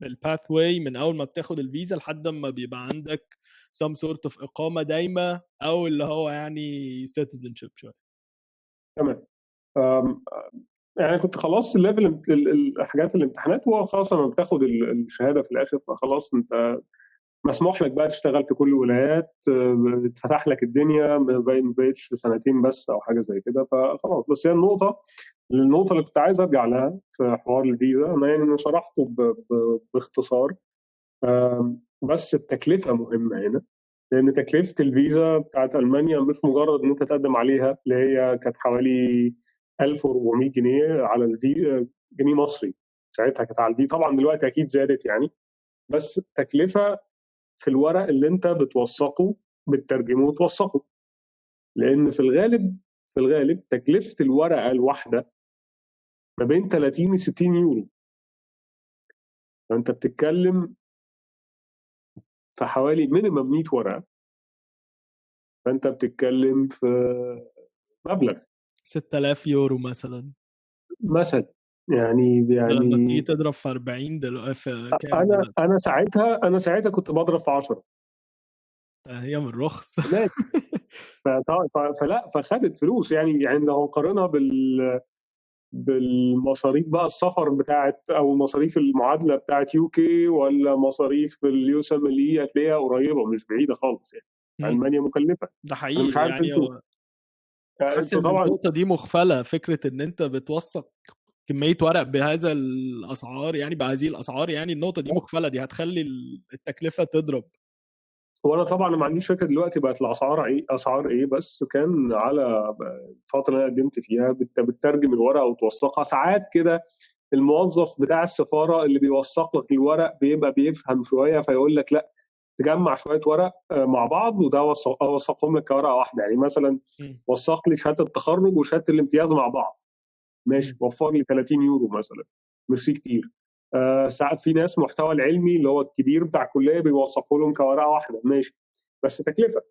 الباث واي من اول ما بتاخد الفيزا لحد ما بيبقى عندك some sort of اقامه دايمه او اللي هو يعني citizenship شويه. تمام. يعني كنت خلاص الليفل الحاجات الامتحانات، وخلاص لما بتاخد الشهاده في الاخر فخلاص انت مسموح لك بقى تشتغل في كل الولايات، اتفتح لك الدنيا، ما بقتش سنتين بس او حاجه زي كده، فخلاص. بس هي النقطه اللي كنت عايز ارجع لها في حوار الفيزا، انا يعني شرحته باختصار، بس التكلفه مهمه هنا، لان تكلفه الفيزا بتاعت المانيا مش مجرد ان انت تقدم عليها، اللي هي كانت حوالي 1400 جنيه على جنيه مصري ساعتها كانت على دي. طبعا دلوقتي اكيد زادت يعني، بس التكلفه في الورق اللي انت بتوثقه بتترجمه وتوثقه، لان في الغالب تكلفه الورقه الواحده ما بين 30 ل 60 يورو، فانت بتتكلم في حوالي مينيمم 100 ورقه، فانت بتتكلم في مبلغ 6000 يورو مثلا يعني لما تيجي تضرب في 40 دلوقتي في كام دلوقتي؟ انا ساعتها كنت بضرب في 10. هي من رخص. فخدت فلوس يعني لو نقارنها بالمصاريف بقى السفر بتاعت او مصاريف المعادله بتاعت UK ولا مصاريف اليوسملي، هتلاقيها قريبه مش بعيده خالص يعني. المانيا مكلفه. ده حقيقي. انا مش عارف يعني انتوا طبعا النقطه دي مخفله، فكره ان انت بتوثق كميه ورق بهذا الاسعار يعني بهذه الاسعار، يعني النقطه دي مخفله، دي هتخلي التكلفه تضرب. وانا طبعا ما عنديش فكره دلوقتي بقت اسعار ايه، بس كان على الفتره اللي انا قدمت فيها بتترجم الورقه وتوثقها. ساعات كده الموظف بتاع السفاره اللي بيوثق لك الورق بيبقى بيفهم شويه، فيقول لك لا تجمع شويه ورق مع بعض وده اوثقهم لك كورقه واحده. يعني مثلا وثق لي شهاده التخرج وشهاده الامتياز مع بعض، ماشي، وفر لي 30 يورو مثلا، مش كتير. ساعات في ناس محتوى العلمي اللي هو الكبير بتاع الكليه بيوثقوا لهم كورقه واحده، ماشي، بس تكلفه.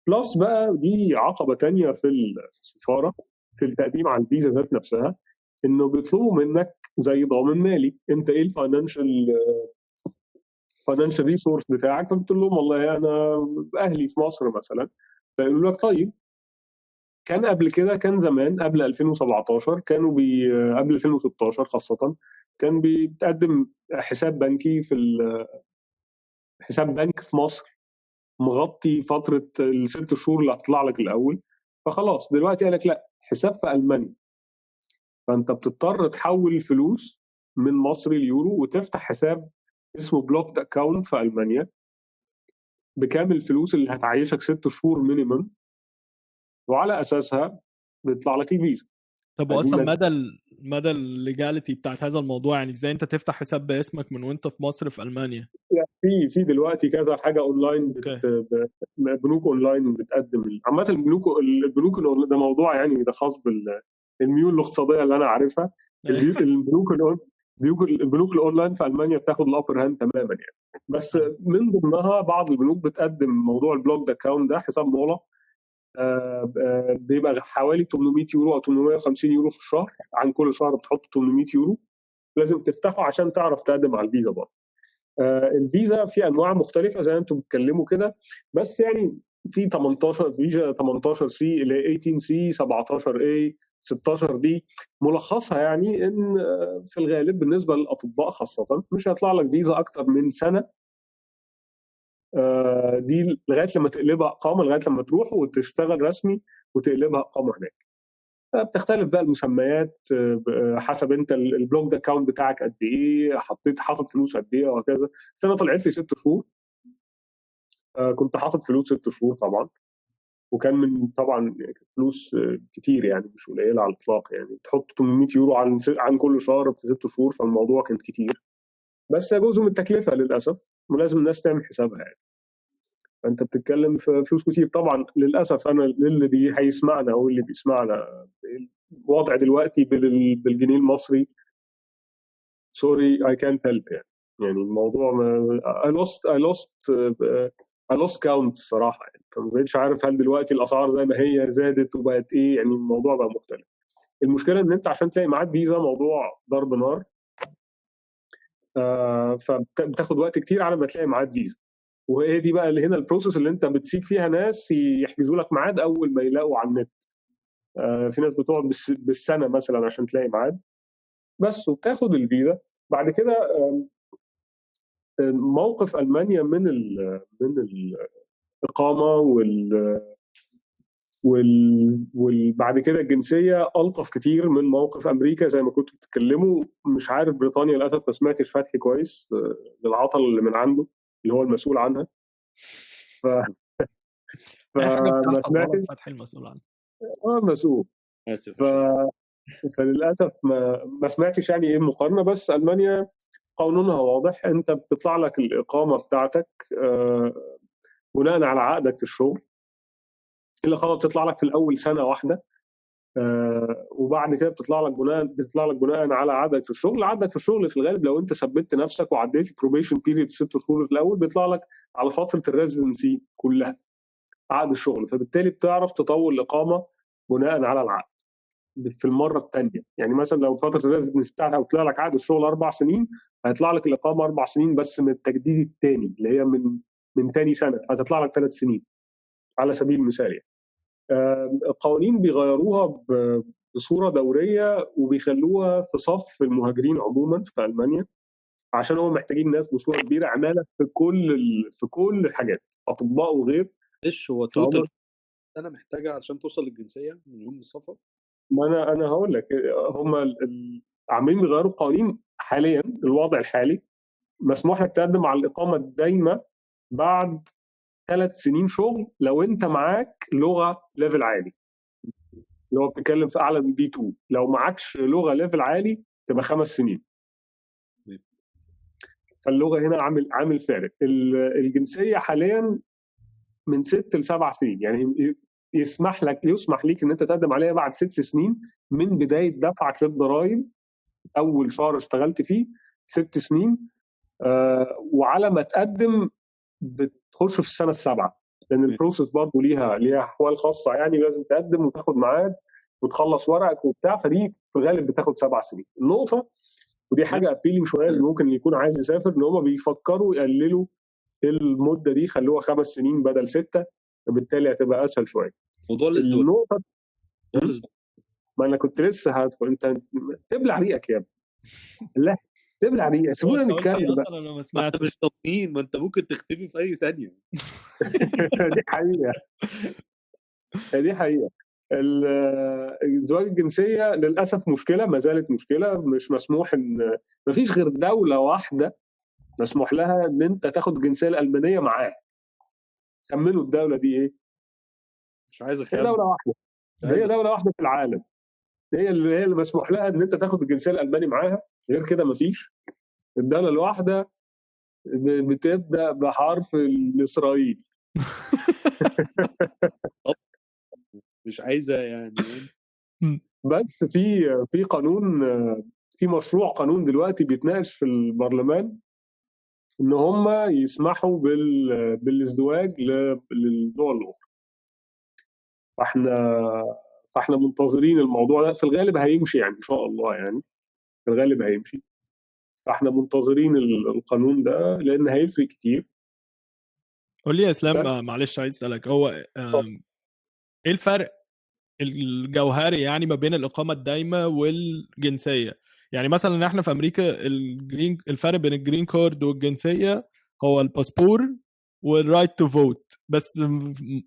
بلس بقى دي عقبه تانية في السفاره في التقديم على الفيزا ذات نفسها، انه بيطلبوا منك زي ضامن مالي. انت ايه الفاينانشال ريسورس بتاعك؟ فبتقول لهم والله انا اهلي في مصر مثلا، فيقولوا لك طيب. كان قبل كده، كان زمان قبل 2017 كانوا قبل 2016 خاصة كان بيتقدم حساب بنكي حساب بنك في مصر مغطي فترة ال6 شهور اللي هتطلع لك الأول. فخلاص دلوقتي قال لك لا، حساب في ألمانيا، فأنت بتضطر تحول الفلوس من مصري ليورو وتفتح حساب اسمه بلوكد أكاونت في ألمانيا بكامل الفلوس اللي هتعيشك 6 شهور مينيمم، وعلى أساسها بيطلع لك الفيزا. طب عايزين اصلا ندي- مدى الليجاليتي بتاعت هذا الموضوع، يعني ازاي انت تفتح حساب باسمك من وانت في مصر في المانيا؟ في دلوقتي كذا حاجه اونلاين اوكي. بنوك اونلاين بتقدم عامه البنوك ده موضوع يعني ده خاص بالميول الاقتصاديه اللي انا عارفها. البنوك الاونلاين في المانيا بتاخد الابر هاند تماما يعني. بس من ضمنها بعض البنوك بتقدم موضوع البلوك اكاونت ده، حساب مغلق. بيبقى حوالي 800 يورو او 850 يورو في الشهر، عن كل شهر بتحط 800 يورو لازم تفتحه عشان تعرف تقدم على الفيزا برضه. الفيزا في انواع مختلفه زي ما انتم بتتكلموا كده، بس يعني في 18 فيزا، 18 سي الى 18 سي، 17 اي، 16 دي. ملخصها يعني ان في الغالب بالنسبه للاطباء خاصه مش هيطلع لك فيزا اكتر من سنه، دي لغايه لما تقلبها اقامه، لغايه لما تروح وتشتغل رسمي وتقلبها اقامه هناك. بتختلف بقى المسميات حسب انت البلوك ده اكونت بتاعك قد ايه، حاطط فلوس قد ايه وهكذا. بس انا طلعت لي 6 شهور، كنت حاطط فلوس 6 شهور طبعا، وكان من طبعا فلوس كتير يعني مش قليله على الاطلاق. يعني تحط 800 يورو عن كل شهر في 6 شهور، فالموضوع كان كتير، بس جزء من التكلفه للاسف ولازم الناس تعمل حسابها يعني. فانت بتتكلم في فلوس كتير طبعا. للاسف انا للي هيسمعنا او اللي بيسمعنا الوضع دلوقتي بالجنيه المصري، سوري اي كانت هيلب يعني الموضوع I lost count الصراحه يعني. فما بقتش عارف هل دلوقتي الاسعار زي ما هي زادت وبقت ايه، يعني الموضوع بقى مختلف. المشكله ان انت عشان تلاقي ميعاد فيزا موضوع ضرب نار، فبتاخد وقت كتير على ما تلاقي ميعاد فيزا. وهي دي بقى اللي هنا البروسيس اللي انت بتسيب فيها ناس يحجزوا لك ميعاد اول ما يلاقوا على النت. في ناس بتقعد بالسنه مثلا عشان تلاقي ميعاد بس، وبتاخد الفيزا. بعد كده موقف المانيا من الاقامه بعد كده الجنسيه الطف كتير من موقف امريكا زي ما كنتوا بتتكلموا. مش عارف بريطانيا للاسف ما سمعتش فتحي كويس للعطل اللي من عنده اللي هو المسؤول عنها. اي حاجه فما بتحصل سمعتش غلط فتحي المسؤول عنها. مسؤول. اسف ف... فللاسف ما سمعتش يعني ايه المقارنه. بس المانيا قانونها واضح، انت بتطلع لك الاقامه بتاعتك بناء على عقدك في الشغل. الاقامه بتطلع لك في الاول سنه واحده، وبعد كده بتطلع لك بناء على عقدك في الشغل. عقدك في الشغل في الغالب لو انت ثبت نفسك وعديت البروبيشن بيريد 6 شهور في الاول بيطلع لك على فتره الريزيدنسي كلها عقد الشغل، فبالتالي بتعرف تطول الاقامه بناء على العقد في المره الثانيه. يعني مثلا لو فتره الريزيدنس بتاعتك طلع لك عقد الشغل 4 سنين، هيطلع لك الاقامه 4 سنين بس من التجديد الثاني اللي هي من ثاني سنه، فهتطلع لك 3 سنين على سبيل المثال يعني. القوانين بيغيروها بصوره دوريه وبيخلوها في صف المهاجرين عموما في المانيا، عشان هم محتاجين ناس بصوره كبيره عماله في كل الحاجات، اطباء وغير. ايش هو توتال انا محتاجه عشان توصل للجنسيه من يوم السفر؟ ما انا هقول لك، هم عاملين بيغيروا القوانين حاليا. الوضع الحالي مسموح لك تقدم على الاقامه الدايمه بعد 3 سنين شغل لو انت معاك لغه ليفل عالي، اللي هو بتتكلم في اعلى من B2. لو معكش لغه ليفل عالي تبقى 5 سنين. فاللغه هنا عامل فارق. الجنسيه حاليا من 6 ل 7 سنين، يعني يسمح ليك ان انت تقدم عليها بعد 6 سنين من بدايه دفعك للضرائب. اول شهر اشتغلت فيه 6 سنين، وعلى ما تقدم بتخش في السنه السابعه، لان البروسيس برضه ليها احوال خاصه يعني. لازم تقدم وتاخد ميعاد وتخلص ورقك وبتاع، فدي في الغالب بتاخد 7 سنين. النقطه ودي حاجه ابيلينج شويه اللي ممكن يكون عايز يسافر، ان هم بيفكروا يقللوا المده دي، خلوها 5 سنين بدل 6، فبالتالي هتبقى اسهل شويه. موضوع الازدواج النقطه ما انا كنت لسه هدخل. انت تبلع ريقك يا ابني، لا تبلع ريقك، سيبونا نتكلم بقى. اصلا انا ما انت سمعتش. مش طمنين، ما انت ممكن تختفي في اي ثانيه. دي حقيقه، دي حقيقه. الزواج الجنسيه للاسف مشكله، ما زالت مشكله. مش مسموح ان ما فيش غير دوله واحده مسموح لها ان انت تاخد الجنسيه الالمانيه معاها. كملوا الدوله دي ايه؟ مش عايز هي اخمن. دوله واحده هي دوله واحده في العالم، هي اللي مسموح لها ان انت تاخد الجنسيه الالماني معاها، غير كده مفيش. الدوله الواحده بتبدا بحرف الاسرائيل. مش عايزه يعني. بس في قانون، في مشروع قانون دلوقتي بيتناقش في البرلمان ان هم يسمحوا بالازدواج للدول الاخرى. فاحنا منتظرين الموضوع ده، في الغالب هيمشي يعني ان شاء الله، يعني في الغالب هيمشي. فاحنا منتظرين القانون ده لان هيفرق كتير. قول لي يا اسلام، بس معلش عايز اسالك، هو ايه الفرق الجوهري يعني ما بين الاقامه الدائمه والجنسيه؟ يعني مثلا احنا في امريكا الفرق بين الجرين كارد والجنسيه هو الباسبور والرايت تو فوت بس.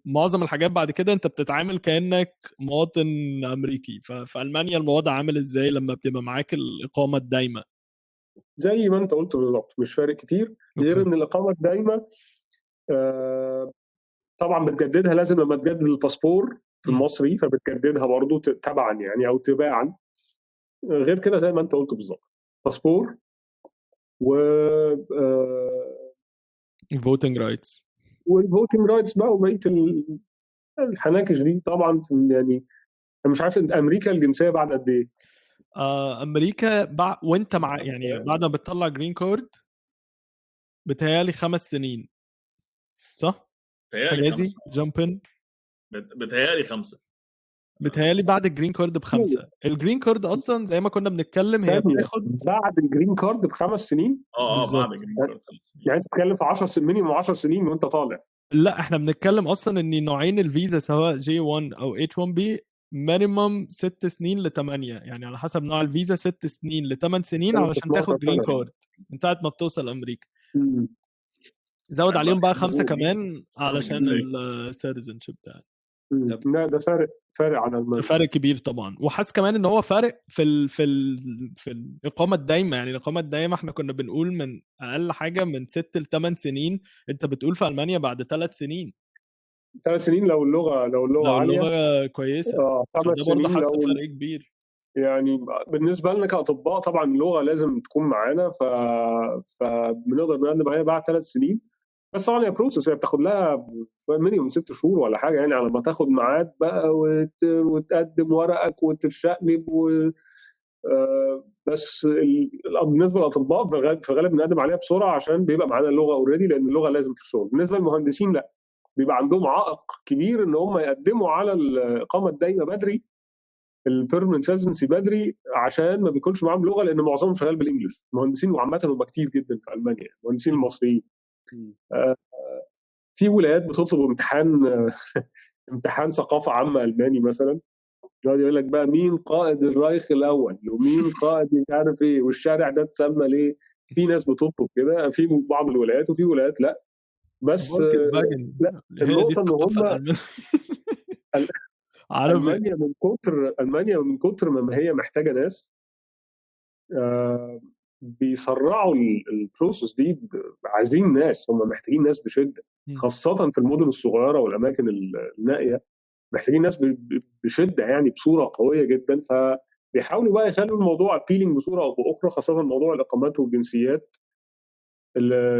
معظم الحاجات بعد كده انت بتتعامل كانك مواطن امريكي. في المانيا الوضع عامل ازاي لما بتبقى معاك الاقامه الدائمه؟ زي ما انت قلت بالظبط، مش فارق كتير، غير ان الاقامه الدائمه طبعا بتجددها لازم لما تجدد الباسبور في المصري، فبتجددها برضو تبعا يعني او تباعا. غير كده زي ما انت قلت بالظبط، باسبور و الفوتنج رايتس والفوتنج رايتس بقى، وبقيه الحناكش دي طبعا. يعني انا مش عارف انت امريكا الجنسيه بعد قد ايه؟ امريكا وانت مع يعني بعد ما بتطلع جرين كارد بتهيالي 5 سنين، صح؟ بتهيألي حجازي 5. جامبن بتهيألي 5. بتهيالي بعد الجرين كارد ب5. الجرين كارد اصلا زي ما كنا بنتكلم هي ثانيه، بتاخد بعد الجرين كارد ب5 سنين؟ بعد بالظبط. جرين كارد 5 سنين. يعني انت بتتكلم في 10 سنين، مينيموم 10 سنين وانت طالع. لا احنا بنتكلم اصلا ان نوعين الفيزا سواء جي 1 او اتش 1 بي مينيمم 6 سنين ل8، يعني على حسب نوع الفيزا 6 سنين ل8 سنين كانت علشان 12 تاخد جرين سنه. كارد من ساعه ما بتوصل امريكا. مم. زود يعني عليهم بقى 5 5 سنين كمان علشان السيتيزن شيب ده. لا ده فارق عن المانيا. فرق كبير طبعا. وحاسس كمان ان هو فارق في الاقامه الدايمه. يعني الاقامه الدايمه احنا كنا بنقول من اقل حاجه من 6 ل 8 سنين، انت بتقول في المانيا بعد 3 سنين 3 سنين لو اللغه لو عاليه. اللغه كويسه. 5 فده برضه سنين حاسس لو فرق كبير. يعني بالنسبه لنا كاطباء طبعا اللغه لازم تكون معانا، فبنقدر نقدم عليها بعد 3 سنين. بس طبعا هي بروسس، هي بتاخد لها مينيموم 6 شهور ولا حاجه يعني، على ما تاخد ميعاد بقى وتقدم ورقك وتتشقلب بس بالنسبه للاطباء في الغالب بنقدم عليها بسرعه عشان بيبقى معانا اللغه اوريدي، لان اللغه لازم في الشغل. بالنسبه للمهندسين لا، بيبقى عندهم عائق كبير ان هم يقدموا على الاقامه الدائمه بدري، البيرمننت ريزنسي بدري، عشان ما بيكونش معاهم لغه، لان معظمهم شغال بالانجلش. المهندسين وعامه هم كتير جدا في المانيا، المهندسين المصريين. في ولايات بتطلب امتحان ثقافه عامه الماني مثلا، يقعد يقول لك بقى مين قائد الرايخ الاول ومين قائد مش عارف ايه والشارع ده اتسمى ليه. في ناس بتطلب كده في بعض الولايات، وفي ولايات لا. بس فولكسفاجن لا، هي دي النقطه ان الثقافه هم الالمانيه. عربي. المانيا من كتر ما هي محتاجه ناس، بيسرعوا البروسس دي. عايزين ناس، هم محتاجين ناس بشده، خاصه في المدن الصغيره والاماكن النائيه، محتاجين ناس بشده يعني بصوره قويه جدا. فبيحاولوا بقى يخلوا الموضوع ابيلينج بصوره او باخرى، خاصه موضوع الاقامات والجنسيات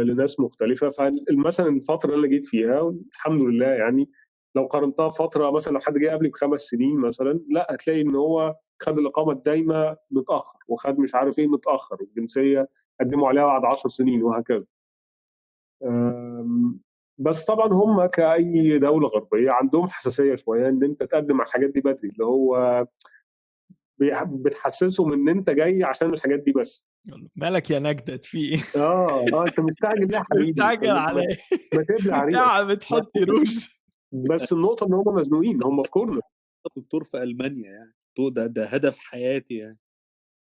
لناس مختلفه. فمثلا الفتره اللي جيت فيها الحمد لله يعني، لو قارنتها بفتره مثلا لو حد جه قبلي ب5 سنين مثلا، لا هتلاقي ان هو خد الاقامه الدايمه متاخر، وخد مش عارف ايه متاخر، والجنسيه قدموا عليها بعد 10 سنين وهكذا. بس طبعا هم كاي دوله غربيه عندهم حساسيه شويه ان انت تقدم على الحاجات دي بدري، اللي هو بتحسسهم ان انت جاي عشان الحاجات دي بس. مالك يا نجدت في ايه؟ انت مستعجل ليه يا حبيبي؟ مستعجل على ايه؟ ما تبلع ريقك. ساعه بتحطي روج. بس النقطه ان هم مزنوقين، هم في كورنر. دكتور في المانيا يعني، ده هدف حياتي يعني،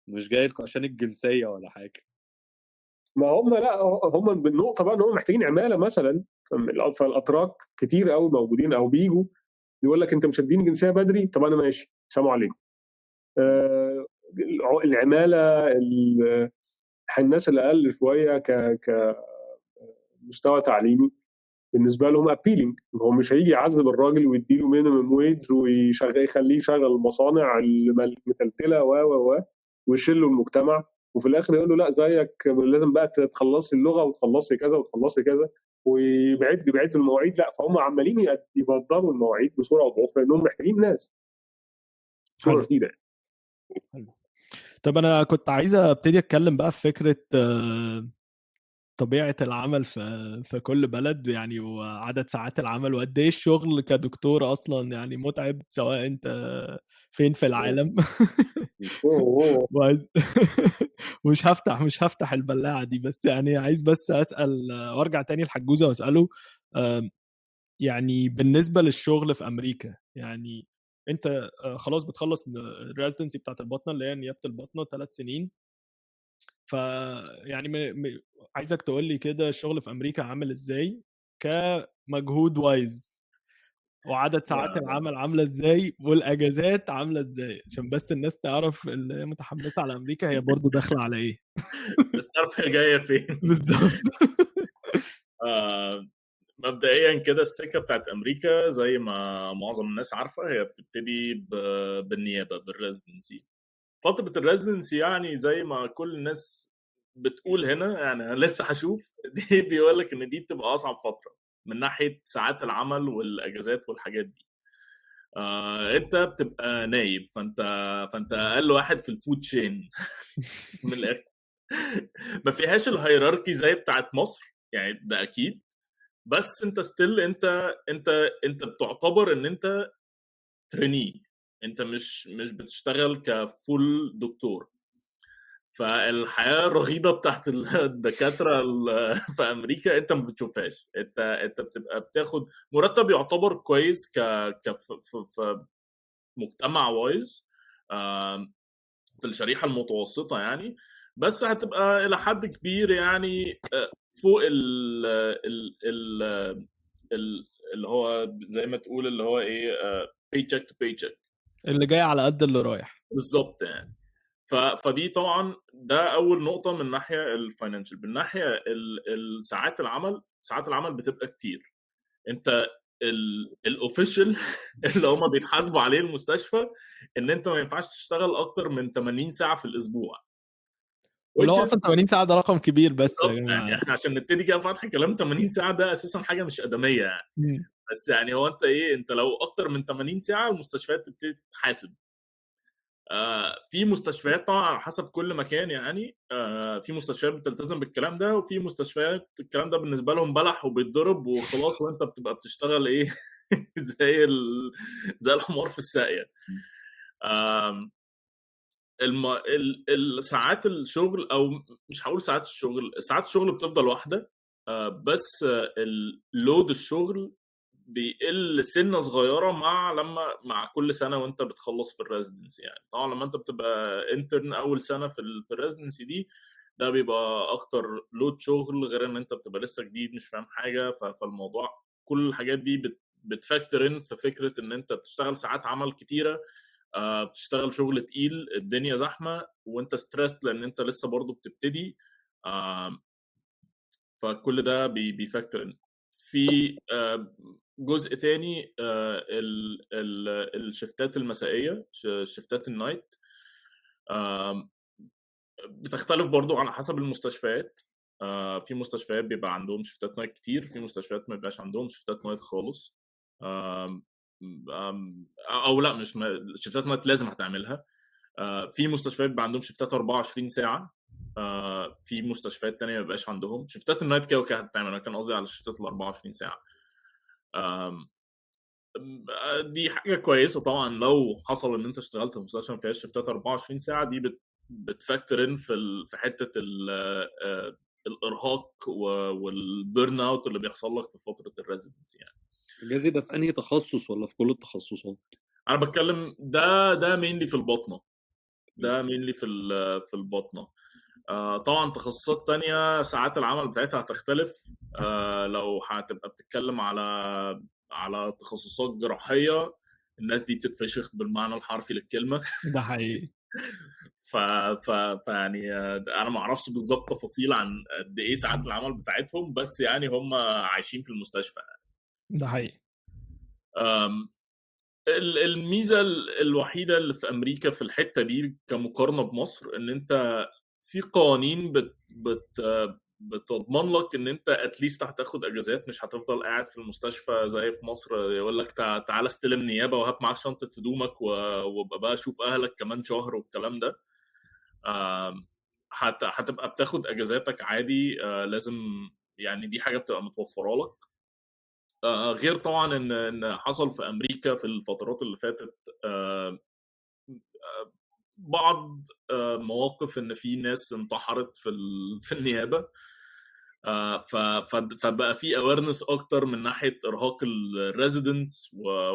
مش جاي لكم عشان الجنسيه ولا حاجه. ما هم لا، هم بالنقطه بقى ان هم محتاجين عماله مثلا. فالاتراك كتير قوي موجودين او بيجوا يقول لك انت مش هتديني جنسيه بدري، طب انا ماشي سلام عليكم. العماله الناس اللي اقل شويه كمستوى تعليمي بالنسبه لهم ابيلينج. هو مش هيجي يعذب الراجل ويديله مينيمم ويج يخليه يشغل المصانع المتلتله ويشيل له المجتمع، وفي الاخر يقول له لا زيك لازم بقى تخلصي اللغه وتخلصي كذا وتخلصي كذا ويبعد المواعيد. لا، فهم عمالين يبدروا المواعيد بصوره او باخرى لانهم محتاجين ناس صوره جديده. طب انا كنت عايز ابتدي اتكلم بقى في فكره طبيعه العمل في كل بلد يعني، وعدد ساعات العمل، وقد ايه الشغل كدكتور اصلا يعني متعب سواء انت فين في العالم. مش هفتح البلاعه دي، بس يعني عايز بس اسال وارجع تاني الحجوزه واساله يعني بالنسبه للشغل في امريكا، يعني انت خلاص بتخلص الريزيدنسي بتاعت البطنه اللي هي نيابه البطنه 3 سنين، ف يعني عايزك تقول لي كده الشغل في امريكا عامل ازاي كمجهود وايز، وعدد ساعات العمل عامله ازاي، والاجازات عامله ازاي، عشان بس الناس تعرف اللي متحمسه على امريكا هي برضو داخله على ايه. بس تعرف هي جايه فين. بالظبط. مبدئيا كده السكه بتاعت امريكا زي ما معظم الناس عارفه هي بتبتدي بالنيابه بالريزيدنسي. فتره الريزيدنسي يعني زي ما كل الناس بتقول هنا، يعني انا لسه هشوف دي بيقول لك ان دي بتبقى اصعب فتره من ناحيه ساعات العمل والاجازات والحاجات دي. انت بتبقى نايب، فانت اقل واحد في الفود تشين من الاخر. ما فيهاش الهيراركي زي بتاعت مصر يعني، ده اكيد، بس انت ستيل انت بتعتبر ان انت تريني، انت مش بتشتغل كفول دكتور. فالحياه الرغيده بتاعت الدكاتره في امريكا انت ما بتشوفهاش. انت بتبقى بتاخد مرتب يعتبر كويس في مجتمع وايز في الشريحه المتوسطه يعني، بس هتبقى الى حد كبير يعني فوق اللي هو زي ما تقول اللي هو ايه paycheck to paycheck، اللي جاي على قد اللي رايح بالظبط يعني. فدي طبعا ده اول نقطه من ناحيه الفاينانشال. من ناحيه ساعات العمل بتبقى كتير. انت الاوفيشال اللي هم بيتحاسبوا عليه المستشفى ان انت ما ينفعش تشتغل اكتر من 80 ساعه في الاسبوع، واللي هو اصلا 80 ساعه ده رقم كبير بس يا يعني جماعه. احنا عشان نبتدي كده فتح كلام 80 ساعه ده اساسا حاجه مش ادميه يعني. بس يعني هو انت ايه، انت لو اكتر من 80 ساعه المستشفيات تبتدي تحاسب. في مستشفيات طبعا على حسب كل مكان يعني، في مستشفيات بتلتزم بالكلام ده، وفي مستشفيات الكلام ده بالنسبه لهم بلح وبيتضرب وخلاص، وانت بتبقى بتشتغل ايه زي الحمار في الساقيه. ساعات الشغل، او مش هقول ساعات الشغل بتفضل واحده، بس اللود الشغل بيقل سنه صغيره مع كل سنه وانت بتخلص في الريزيدنسي يعني. طبعا لما انت بتبقى انترن اول سنه في الريزيدنسي دي، ده بيبقى اكتر لود شغل، غير ان انت بتبقى لسه جديد مش فاهم حاجه. فالموضوع كل الحاجات دي بتفكر ان في فكره ان انت بتشتغل ساعات عمل كتيره، بتشتغل شغل تقيل، الدنيا زحمه وانت ستريس لان انت لسه برضو بتبتدي. فكل ده بيفكر في جزء تاني، الشفتات المسائيه، شفتات النايت بتختلف برضو على حسب المستشفيات. في مستشفيات بيبقى عندهم شفتات نايت كتير، في مستشفيات ما بيبقاش عندهم شفتات نايت خالص. او لا، مش شفتات نايت لازم هتعملها. في مستشفيات بيبقى عندهم شفتات 24 ساعه، في مستشفيات تانية ما بيبقاش عندهم شفتات النايت كده وكده هتتعمل. انا كان قصدي على الشفتات ال 24 ساعه. دي حاجه كويسه طبعا لو حصل ان انت اشتغلت في مستشفى ما فيهاش شفتات 24 ساعه. دي بتفكر ان في حته الارهاق والبيرن اوت اللي بيحصل لك في فتره الريزيدنسي يعني. الجهاز ده في انهي تخصص ولا في كل التخصصات؟ انا بتكلم ده مينلي في البطنه، ده مينلي في البطنه. طبعا تخصصات تانية ساعات العمل بتاعتها هتختلف. لو هتبقى بتتكلم على تخصصات جراحيه، الناس دي بتتفشخ بالمعنى الحرفي للكلمه. ده حقيقي. يعني انا ما اعرفش بالظبط تفاصيل عن قد ايه ساعات العمل بتاعتهم، بس يعني هم عايشين في المستشفى. ده حقيقي. الميزه الوحيده اللي في امريكا في الحته دي كمقارنه بمصر، ان انت في قوانين بتضمن لك ان انت اتليست هتاخد اجازات، مش هتفضل قاعد في المستشفى زي في مصر يقول لك تعالى استلم نيابه وهات معاك شنطه هدومك وابقى بقى شوف اهلك كمان شهر والكلام ده. هتبقى بتاخد اجازاتك عادي. لازم يعني دي حاجه بتبقى متوفره لك. غير طبعا ان حصل في امريكا في الفترات اللي فاتت بعض مواقف ان في ناس انتحرت في النيابه. فبقى في اويرنس اكتر من ناحيه ارهاق الريزيدنتس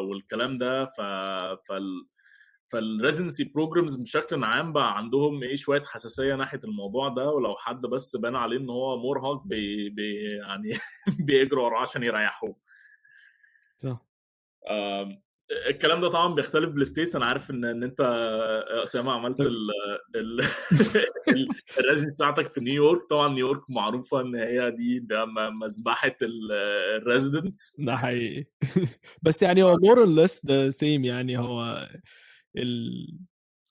والكلام ده. فالريزيدنسي بروجرامز بشكل عام بقى عندهم شويه حساسيه ناحيه الموضوع ده، ولو حد بس بان عليه ان هو مرهق يعني بيجروا وراه عشان يريحوه. صح. الكلام ده طبعا بيختلف بالستيتس. انا عارف ان انت اسامه عملت الريزنس بتاعتك في نيويورك. طبعا نيويورك معروفه ان هي ده مذبحه الريزيدنتس. ده حقيقي. بس يعني هو more or less the same. يعني هو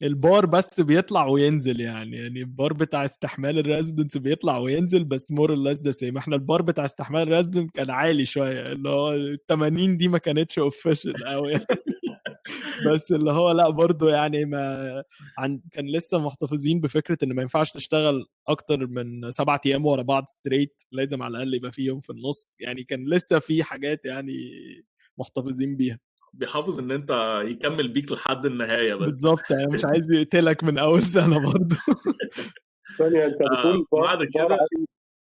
البار بس بيطلع وينزل. يعني البار بتاع استحمال الريزيدنتس بيطلع وينزل بس more or less the same. احنا البار بتاع استحمال الريزيدنت كان عالي شويه، اللي هو 80 دي ما كانتش اوفيشال قوي. بس اللي هو لا برضه يعني ما كان لسه محتفظين بفكره ان ما ينفعش تشتغل اكتر من 7 ايام ورا بعض ستريت، لازم على الاقل يبقى في يوم في النص. يعني كان لسه في حاجات يعني محتفظين بيها. بيحافظ ان انت يكمل بيك لحد النهايه بس. بالظبط، يعني مش عايز يقتلك من اول سنه برضه. ثانية انت بتقول بعد كده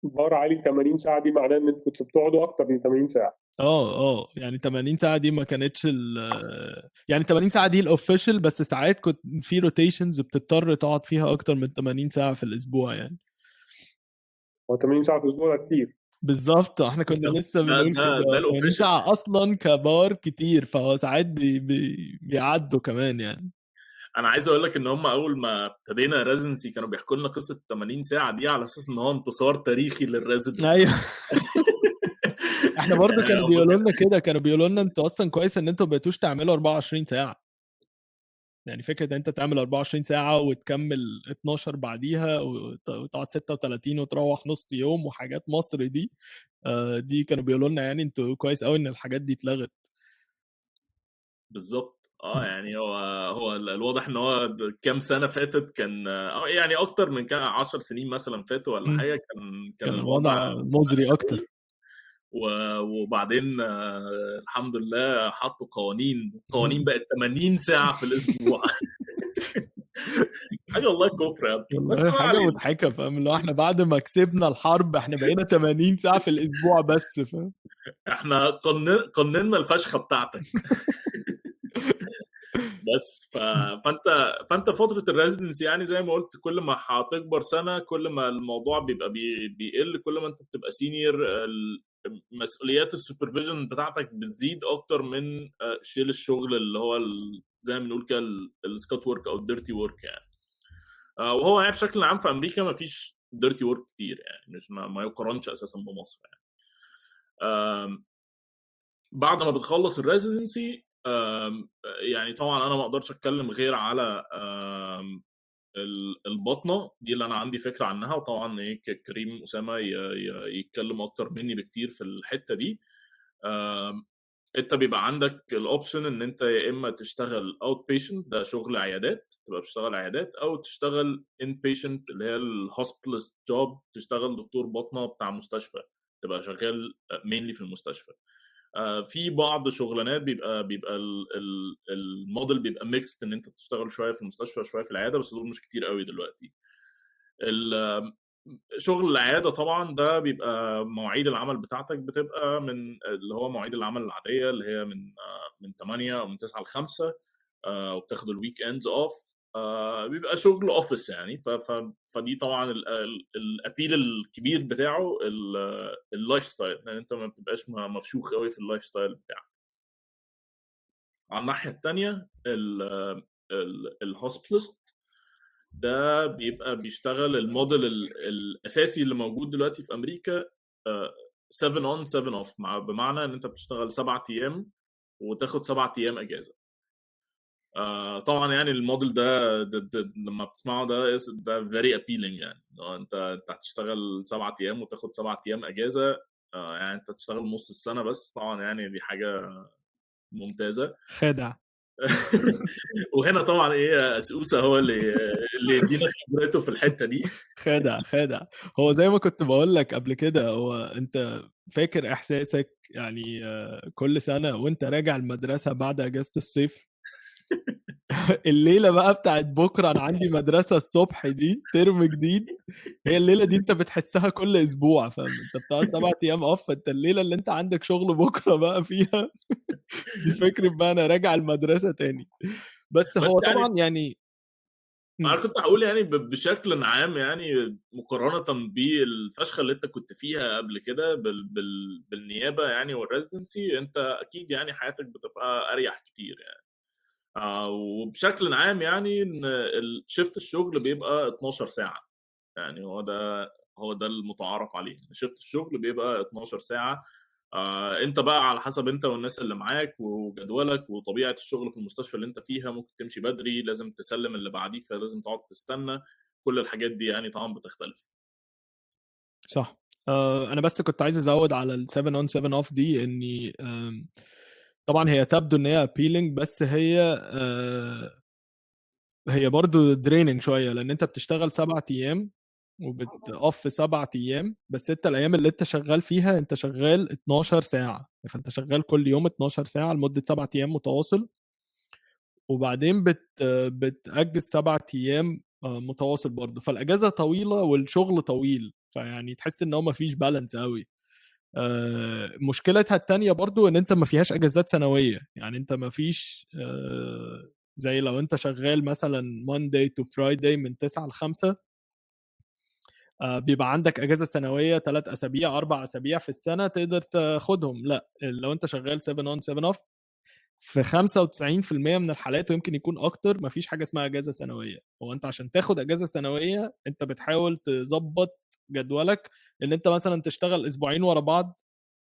بار عالي 80 ساعة، دي معناه ان انتوا كنتوا بتقعدوا اكتر من 80 ساعة. يعني 80 ساعه دي ما كانتش يعني 80 ساعه دي الاوفيشال، بس ساعات كنت في روتيشنز بتضطر تقعد فيها اكتر من 80 ساعه في الاسبوع يعني. هو 80 ساعة في الاسبوع ده كتير. بالظبط، احنا كنا بالظبط. لسه بنقول ده كده 80 الاوفيشال. ساعه اصلا كبار كتير، فهو ساعات بيعدوا كمان يعني. انا عايز اقول لك ان هم اول ما ابتدينا ريزيدنسي كانوا بيحكوا لنا قصه 80 ساعه دي على اساس ان هو انتصار تاريخي للريزيدنت. ايوه. احنا برضو يعني كانوا بيقولوا لنا كده، كانوا بيقولوا لنا انتوا اصلا كويس ان انتوا بقيتوش تعملوا 24 ساعه. يعني فكره ان انت تعمل 24 ساعه وتكمل 12 بعديها وتقعد 36 وتروح نص يوم وحاجات مصر دي. دي كانوا بيقولوا لنا يعني انتوا كويس قوي ان الحاجات دي اتلغت. بالظبط. يعني هو الواضح ان هو كام سنه فاتت كان يعني اكتر من كان 10 سنين مثلا فاتوا ولا حاجه، كان الوضع مزري اكتر. وبعدين الحمد لله حطوا قوانين بقت 80 ساعه في الاسبوع. حاجه والله كفر يا ابني. بس والله حاجه مضحكه، فاهم؟ اللي هو احنا بعد ما كسبنا الحرب احنا بقينا 80 ساعه في الاسبوع بس، فاهم؟ احنا قننا الفشخه بتاعتك. بس فانت فتره الريزيدنسي يعني زي ما قلت كل ما هتكبر سنه كل ما الموضوع بيبقى بيقل، كل ما انت بتبقى سينيور مسؤوليات السوبرفيجن بتاعتك بتزيد اكتر من شيل الشغل اللي هو زي ما بنقول كده السكوت ورك او الديرتي ورك يعني. وهو يعني بشكل عام في امريكا ما فيش ديرتي ورك كتير يعني، مش ما يقارنش اساسا بمصر يعني. بعد ما بتخلص الريزيدنسي يعني طبعا انا ما اقدرش اتكلم غير على البطنه دي اللي انا عندي فكره عنها، وطبعا كريم اسامه يتكلم اكتر مني بكتير في الحته دي. انت بيبقى عندك الاوبشن ان انت يا اما تشتغل اوت بيشنت، ده شغل عيادات، تبقى بتشتغل عيادات، او تشتغل ان بيشنت اللي هي الهوسبيتالست جوب، تشتغل دكتور باطنه بتاع مستشفى، تبقى شغال مينلي في المستشفى. في بعض شغلانات بيبقى الموديل بيبقى ميكست، ان انت بتشتغل شويه في المستشفى وشويه في العياده، بس دول مش كتير قوي دلوقتي. شغل العياده طبعا ده بيبقى مواعيد العمل بتاعتك بتبقى من اللي هو مواعيد العمل العاديه اللي هي من 8 او من 9 ل 5، وبتاخد الويك اندز اوف. بيبقى شغل اوفيس يعني. فدي طبعا الابيل الكبير بتاعه اللايف ستايل، لان انت ما بتبقاش مفشوخ قوي في اللايف ستايل بتاعك. على الناحيه الثانيه الهوسبيتالست ده بيبقى بيشتغل الموديل الاساسي اللي موجود دلوقتي في امريكا 7 on 7 off، بمعنى ان انت بتشتغل 7 ايام وتاخد 7 ايام اجازه. طبعا يعني الموديل ده لما بتسمعه ده very appealing، يعني لو انت هتشتغل 7 ايام وتاخد 7 ايام اجازه، يعني انت تشتغل نص السنه بس، طبعا يعني دي حاجه ممتازه. خادع. وهنا طبعا ايه سوسه هو اللي يدينا خبرته في الحته دي. خادع. هو زي ما كنت بقول لك قبل كده، هو انت فاكر احساسك يعني كل سنه وانت راجع المدرسه بعد اجازه الصيف الليله بقى بتاعت بكره انا عندي مدرسه الصبح دي ترم جديد، هي الليله دي انت بتحسها كل اسبوع، فاهم؟ انت بتقعد 7 ايام اوف، فانت الليله اللي انت عندك شغل بكره بقى فيها دي فكره بقى انا راجع المدرسه تاني. بس بس هو يعني طبعا يعني انا كنت هقول يعني بشكل عام، يعني مقارنه بالفشخه اللي انت كنت فيها قبل كده بالنيابه يعني والريزدنسي، انت اكيد يعني حياتك بتبقى اريح كتير يعني. وبشكل عام يعني ان شيفت الشغل بيبقى 12 ساعه، يعني هو ده المتعارف عليه، شيفت الشغل بيبقى 12 ساعه. انت بقى على حسب انت والناس اللي معاك وجدولك وطبيعه الشغل في المستشفى اللي انت فيها، ممكن تمشي بدري، لازم تسلم اللي بعديك فلازم تقعد تستنى، كل الحاجات دي يعني طبعا بتختلف. صح. انا بس كنت عايز ازود على ال 7 on 7 off دي اني طبعا هي تبدو ان هي appealing، بس هي برضو دريننج شويه، لان انت بتشتغل 7 ايام وبتقف 7 ايام، بس انت الايام اللي انت شغال فيها انت شغال 12 ساعه، فانت شغال كل يوم 12 ساعه لمده 7 ايام متواصل، وبعدين بتأجز 7 ايام متواصل برضه، فالاجازه طويله والشغل طويل، فيعني تحس ان هو مفيش بالانس قوي. مشكلتها التانية برضو ان انت ما فيهاش اجازات سنوية، يعني انت ما فيش زي لو انت شغال مثلا Monday to Friday من 9 ل 5 بيبقى عندك اجازة سنوية 3 اسابيع 4 اسابيع في السنة تقدر تاخدهم. لا، لو انت شغال 7 on 7 off في 95% من الحالات ويمكن يكون اكتر مفيش حاجة اسمها اجازة سنوية. هو انت عشان تاخد اجازة سنوية انت بتحاول تظبط جدولك ان انت مثلا تشتغل اسبوعين ورا بعض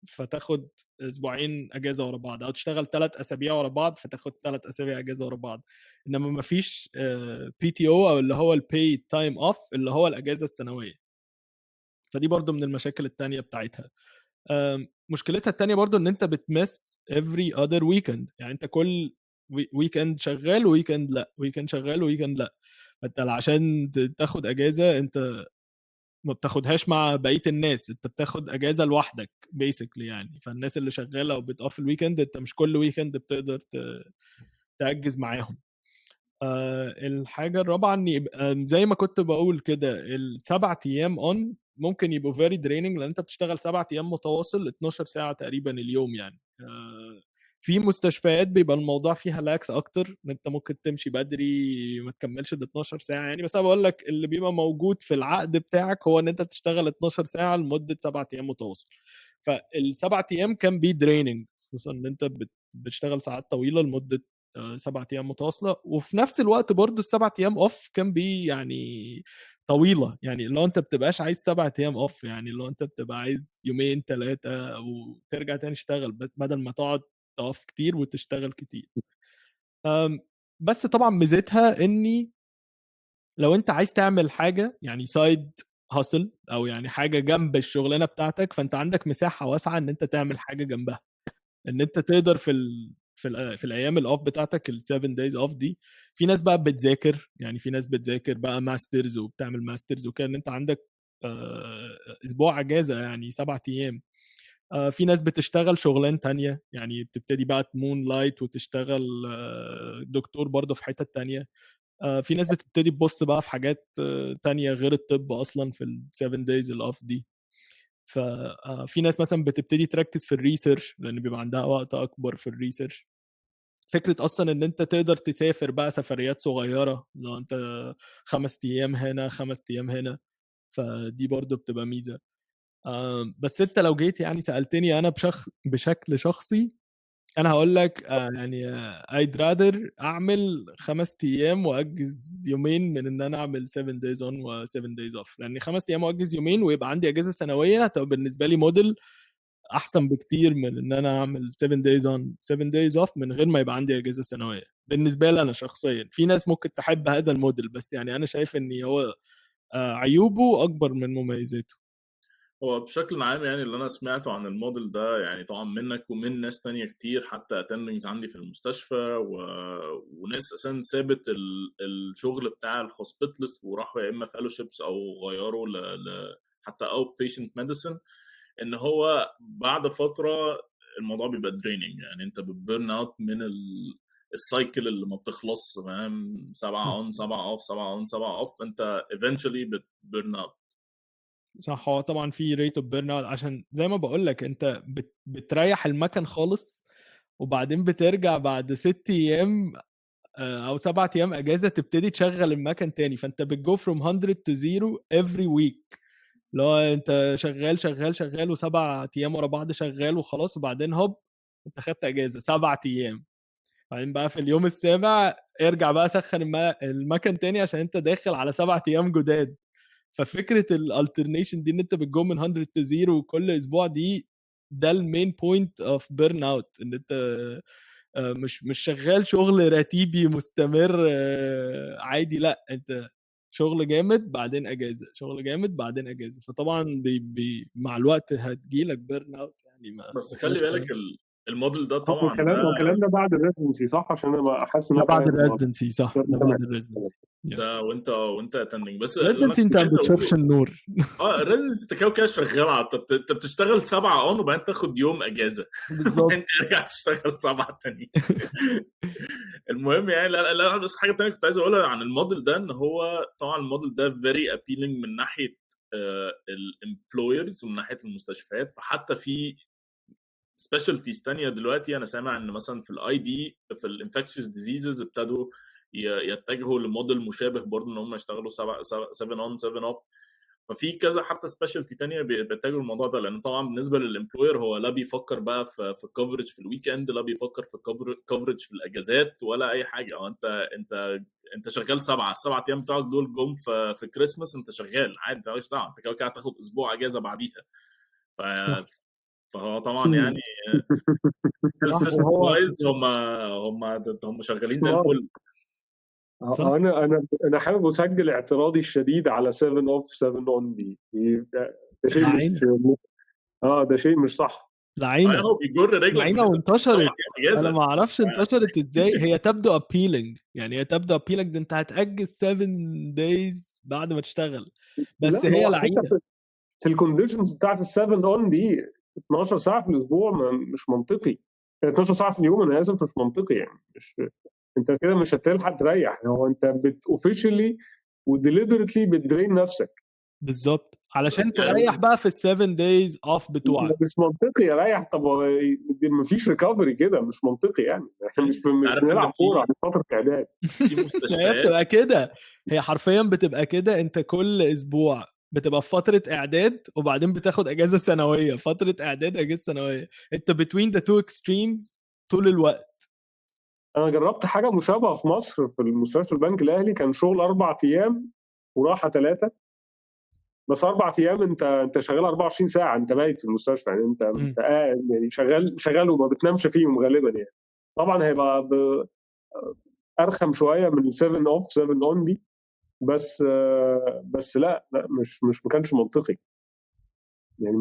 فتاخد اسبوعين اجازه ورا بعض، او تشتغل 3 اسابيع ورا بعض فتاخد 3 اسابيع اجازه ورا بعض، انما ما فيش بي تي او او اللي هو الباي تايم اوف اللي هو الاجازه السنويه. فدي برضو من المشاكل التانية بتاعتها. مشكلتها التانية برضو ان انت بتمس every other weekend، يعني انت كل ويكند شغال ويكند لا، ويكند شغال ويكند لا، فانت عشان تاخد اجازه انت ما بتاخدهاش مع بقيه الناس، انت بتاخد اجازه لوحدك بيسكلي يعني. فالناس اللي شغاله وبتقف الويكند انت مش كل ويكند بتقدر تاجز معاهم. الحاجه الرابعه ان يبقى زي ما كنت بقول كده ال7 ايام اون ممكن يبقوا فيري دريننج، لان انت بتشتغل 7 ايام متواصل 12 ساعه تقريبا اليوم يعني. في مستشفيات بيبقى الموضوع فيها لاكس اكتر، ان انت ممكن تمشي بدري ما تكملش ال 12 ساعه يعني، بس انا بقول لك اللي بيبقى موجود في العقد بتاعك هو ان انت بتشتغل 12 ساعه لمده 7 ايام متواصل. فالسبع ايام كان بي دريننج، خصوصا ان انت بتشتغل ساعات طويله لمده 7 ايام متواصله، وفي نفس الوقت برضو ال7 ايام اوف كان بي يعني طويله، يعني لو انت بتبقاش عايز 7 ايام اوف، يعني لو انت بتبقى عايز يومين 3 وترجع تاني تشتغل بدل ما تقعد تقف كتير وتشتغل كتير. بس طبعا ميزتها اني لو انت عايز تعمل حاجه يعني سايد هاسل او يعني حاجه جنب الشغلانه بتاعتك، فانت عندك مساحه واسعه ان انت تعمل حاجه جنبها، ان انت تقدر في الايام الاوف بتاعتك ال7 دايز اوف دي. في ناس بقى بتذاكر، يعني في ناس بتذاكر بقى ماسترز وبتعمل ماسترز وكده، ان انت عندك اسبوع اجازه يعني 7 ايام. في ناس بتشتغل شغلان تانية، يعني بتبتدي بقى تمون لايت وتشتغل دكتور برضه في حتة تانية. في ناس بتبتدي تبص بقى في حاجات تانية غير الطب اصلا في ال7 دايز الاوف دي. ففي ناس مثلا بتبتدي تركز في الريسيرش لان بيبقى عندها وقت اكبر في الريسيرش. فكره اصلا ان انت تقدر تسافر بقى سفريات صغيره، لو انت 5 ايام هنا 5 ايام هنا، فدي برضو بتبقى ميزه. بس انت لو جيت يعني سالتني انا بشكل شخصي، انا هقول لك يعني I'd rather اعمل 5 ايام واجز يومين من ان انا اعمل 7 days on و 7 days off، لان 5 ايام واجز يومين ويبقى عندي اجازه سنويه هتبقى بالنسبه لي موديل احسن بكتير من ان انا اعمل 7 days on 7 days off من غير ما يبقى عندي اجازه سنويه. بالنسبه لي انا شخصيا، في ناس ممكن تحب هذا الموديل، بس يعني انا شايف ان هو عيوبه اكبر من مميزاته. هو بشكل عام يعني اللي انا سمعته عن الموديل ده يعني طبعا منك ومن ناس تانية كتير، حتى اتندنجز عندي في المستشفى وناس اساسا سابت الشغل بتاع الهوسبيتالست وراحوا يا اما فيلوشيبس او غيروا حتى اوت بيشنت ميديسن، ان هو بعد فتره الموضوع بيبقى دريننج، يعني انت بتبرن اوت من السايكل اللي ما بتخلص، فاهم؟ 7 اون 7 اوف 7 اون 7 اوف، انت eventually بتبرن اوت. صح، هو طبعا في ريت اوف بيرن اوت، عشان زي ما بقول لك انت بتريح المكن خالص، وبعدين بترجع بعد 6 ايام او 7 ايام اجازه تبتدي تشغل المكن تاني، فانت بتجو from 100 to 0 every week. لو انت شغال شغال شغال و7 ايام ورا بعض شغال وخلاص، وبعدين هوب انت خدت اجازه 7 ايام، بعدين بقى في اليوم السابع ارجع بقى سخن المكن تاني عشان انت داخل على 7 ايام جداد. ففكره الالترنيشن دي ان انت بتجو من 100 to 0 كل اسبوع، دي ده المين بوينت اوف بيرن اوت، ان انت مش شغال شغل رتيبي مستمر عادي، لا انت شغل جامد بعدين اجازه، شغل جامد بعدين اجازه، فطبعا مع الوقت هتجيلك بيرن اوت يعني. ما بس خلي بالك الموديل ده هو طبعا ده الكلام ده بعد الريزنسي صح؟ عشان انا حاسس ان ده انا بعد فاهم الريزدنسي، صح، ده بعد الريزدنسي. ده وانت اتندنج. بس اللي انا الريزدنسي انت كنت ما عايز بتشوفش اقوله النور. الريزنسي انت كده شغال، انت بتشتغل 7 اون وبعدين تاخد يوم اجازه بالظبط. وبعدين ترجع تشتغل 7 تاني. المهم يعني لا بس حاجه تانية كنت عايز اقولها عن الموديل ده، ان هو طبعا الموديل ده فيري ابيلينج من ناحيه الامبلويرز ومن ناحيه المستشفيات، فحتى في سبيشالتيز تانية دلوقتي انا سامع ان مثلا في الاي دي في الانفكشوس ديزيزز ابتدوا يتجهوا لموديل مشابه برضه، ان هم يشتغلوا 7 اون 7 اوف. ففي كذا حتى سبيشالتي تانية بيتجهوا الموضوع ده، لان طبعا بالنسبه للامبلوير هو لا بيفكر بقى في كفرج في الويك اند، لا بيفكر في كفرج في الاجازات ولا اي حاجه. او انت شغال 7 ايام بتوعك دول جم في كريسماس، انت شغال عادي، انت مالكش دعوه، انت كده هتاخد اسبوع اجازه بعديها. فهو طبعا يعني السيستم وايز هم شغالين زي الفل. انا حابب اسجل اعتراضي الشديد على 7 اوف 7 اون دي. ده شيء مش ده شيء مش صح. لعينه هو بيجر رجلك لعينه وانتشرت. انا ما اعرفش انتشرت ازاي. هي تبدو ابيلينج، يعني هي تبدو ابيلينج ده انت هتاجل 7 دايز بعد ما تشتغل، بس هي لعينه في الكونديشنز بتاعت ال7 اون دي 12 ساعه في الاسبوع مش منطقي. 12 ساعه في اليوم انا اسف، مش منطقي يعني. مش انت كده مش هتلحق تريح. هو انت اوفيشلي وديليبرتلي بتدرين نفسك. بالظبط، علشان تريح بقى في ال7 دايز اوف بتوعك. مش منطقي اريح. طب مفيش ريكفري كده، مش منطقي يعني. احنا مش بنلعب كوره، مش فتره اعداد. في مستشفيات هي بتبقى كده، هي حرفيا بتبقى كده. انت كل اسبوع بتبقى في فتره اعداد وبعدين بتاخد اجازه سنويه، فتره اعداد اجازه سنويه، انت between the two extremes طول الوقت. انا جربت حاجه مشابهه في مصر في المستشفى البنك الاهلي، كان شغل 4 ايام وراحه 3، بس 4 ايام انت شغال 24 ساعه، انت بايت في المستشفى يعني. انت قاعد يعني شغال وما بتنامش فيهم غالبا يعني. طبعا هيبقى ارخم شويه من 7 اوف 7 اون دي، بس لا مش ما كانش منطقي يعني.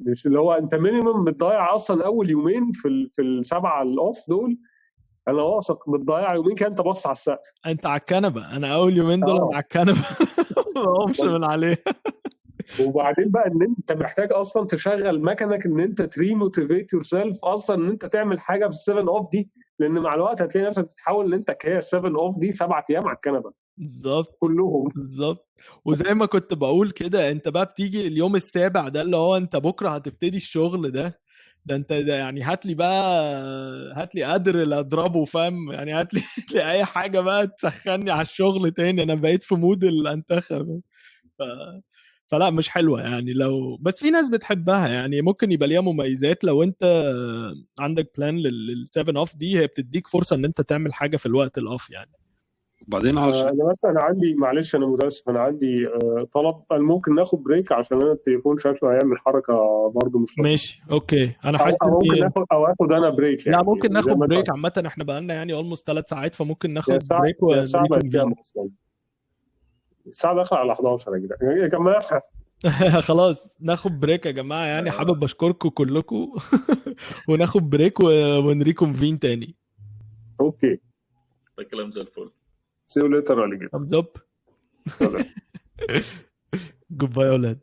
مش اللي هو انت مينيمم بتضيع اصلا اول يومين في السبعه الاوف دول. انا واثق بتضيع يومين كده انت بص على السقف، انت على الكنبه. انا اول يومين دول انا على الكنبه ما بقومش من عليه. وبعدين بقى ان انت محتاج اصلا تشغل مكنك ان انت تريموتيفيت يور سيلف اصلا ان انت تعمل حاجه في ال7 اوف دي، لان مع الوقت هتلاقي نفسك بتتحول ان انت هي 7 اوف دي 7 ايام على الكنبه بالظبط كلهم. بالظبط. وزي ما كنت بقول كده، انت بقى بتيجي اليوم السابع ده اللي هو انت بكره هتبتدي الشغل ده انت ده يعني هات لي قادر اللي اضربه، فاهم يعني؟ هات لي اي حاجه بقى تسخني على الشغل تاني. انا بقيت في مود الانتخب. فلا مش حلوه يعني. لو بس في ناس بتحبها يعني، ممكن يبقى ليها مميزات. لو انت عندك بلان لل7 اوف دي، هي بتديك فرصه ان انت تعمل حاجه في الوقت الاوف يعني. وبعدين علشان انا بس انا عندي، معلش انا متاسف، انا عندي طلب. هل ممكن ناخد بريك عشان انا التليفون شكله هيعمل حركه برضه مش لطيفة. ماشي اوكي. انا او حاسس أو ممكن ان اخد انا بريك يعني. لا ممكن زي ناخد ما انت بريك عامه. احنا بقالنا يعني اولموست 3 ساعات، فممكن يا ناخد ساعه بريك يا ساعه بقت كام ونريكونفين. اصلا؟ الساعه داخله على 11 يا جدعان يا جماعه. خلاص ناخد بريك يا جماعه يعني. حابب اشكركم كلكم وناخد بريك ونريكونفين تاني. اوكي ده كلام زي الفل. سي يو ليتر ولا كده. thumbs up. جود باي يا اولاد.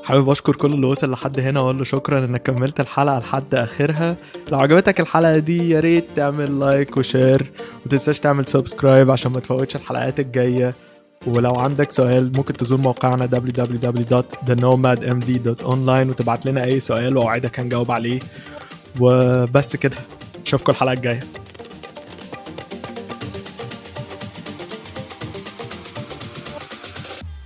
حابب اشكر كل اللي وصل لحد هنا واقول له شكرا انك كملت الحلقه لحد اخرها. لو عجبتك الحلقه دي يا ريت تعمل لايك وشير، ومتنساش تعمل سبسكرايب عشان ما تفوتش الحلقات الجايه. ولو عندك سؤال ممكن تزور موقعنا www.thenomadmd.online وتبعت لنا اي سؤال واوعدك هنجاوب عليه. وبس كده، اشوفكم الحلقه الجايه.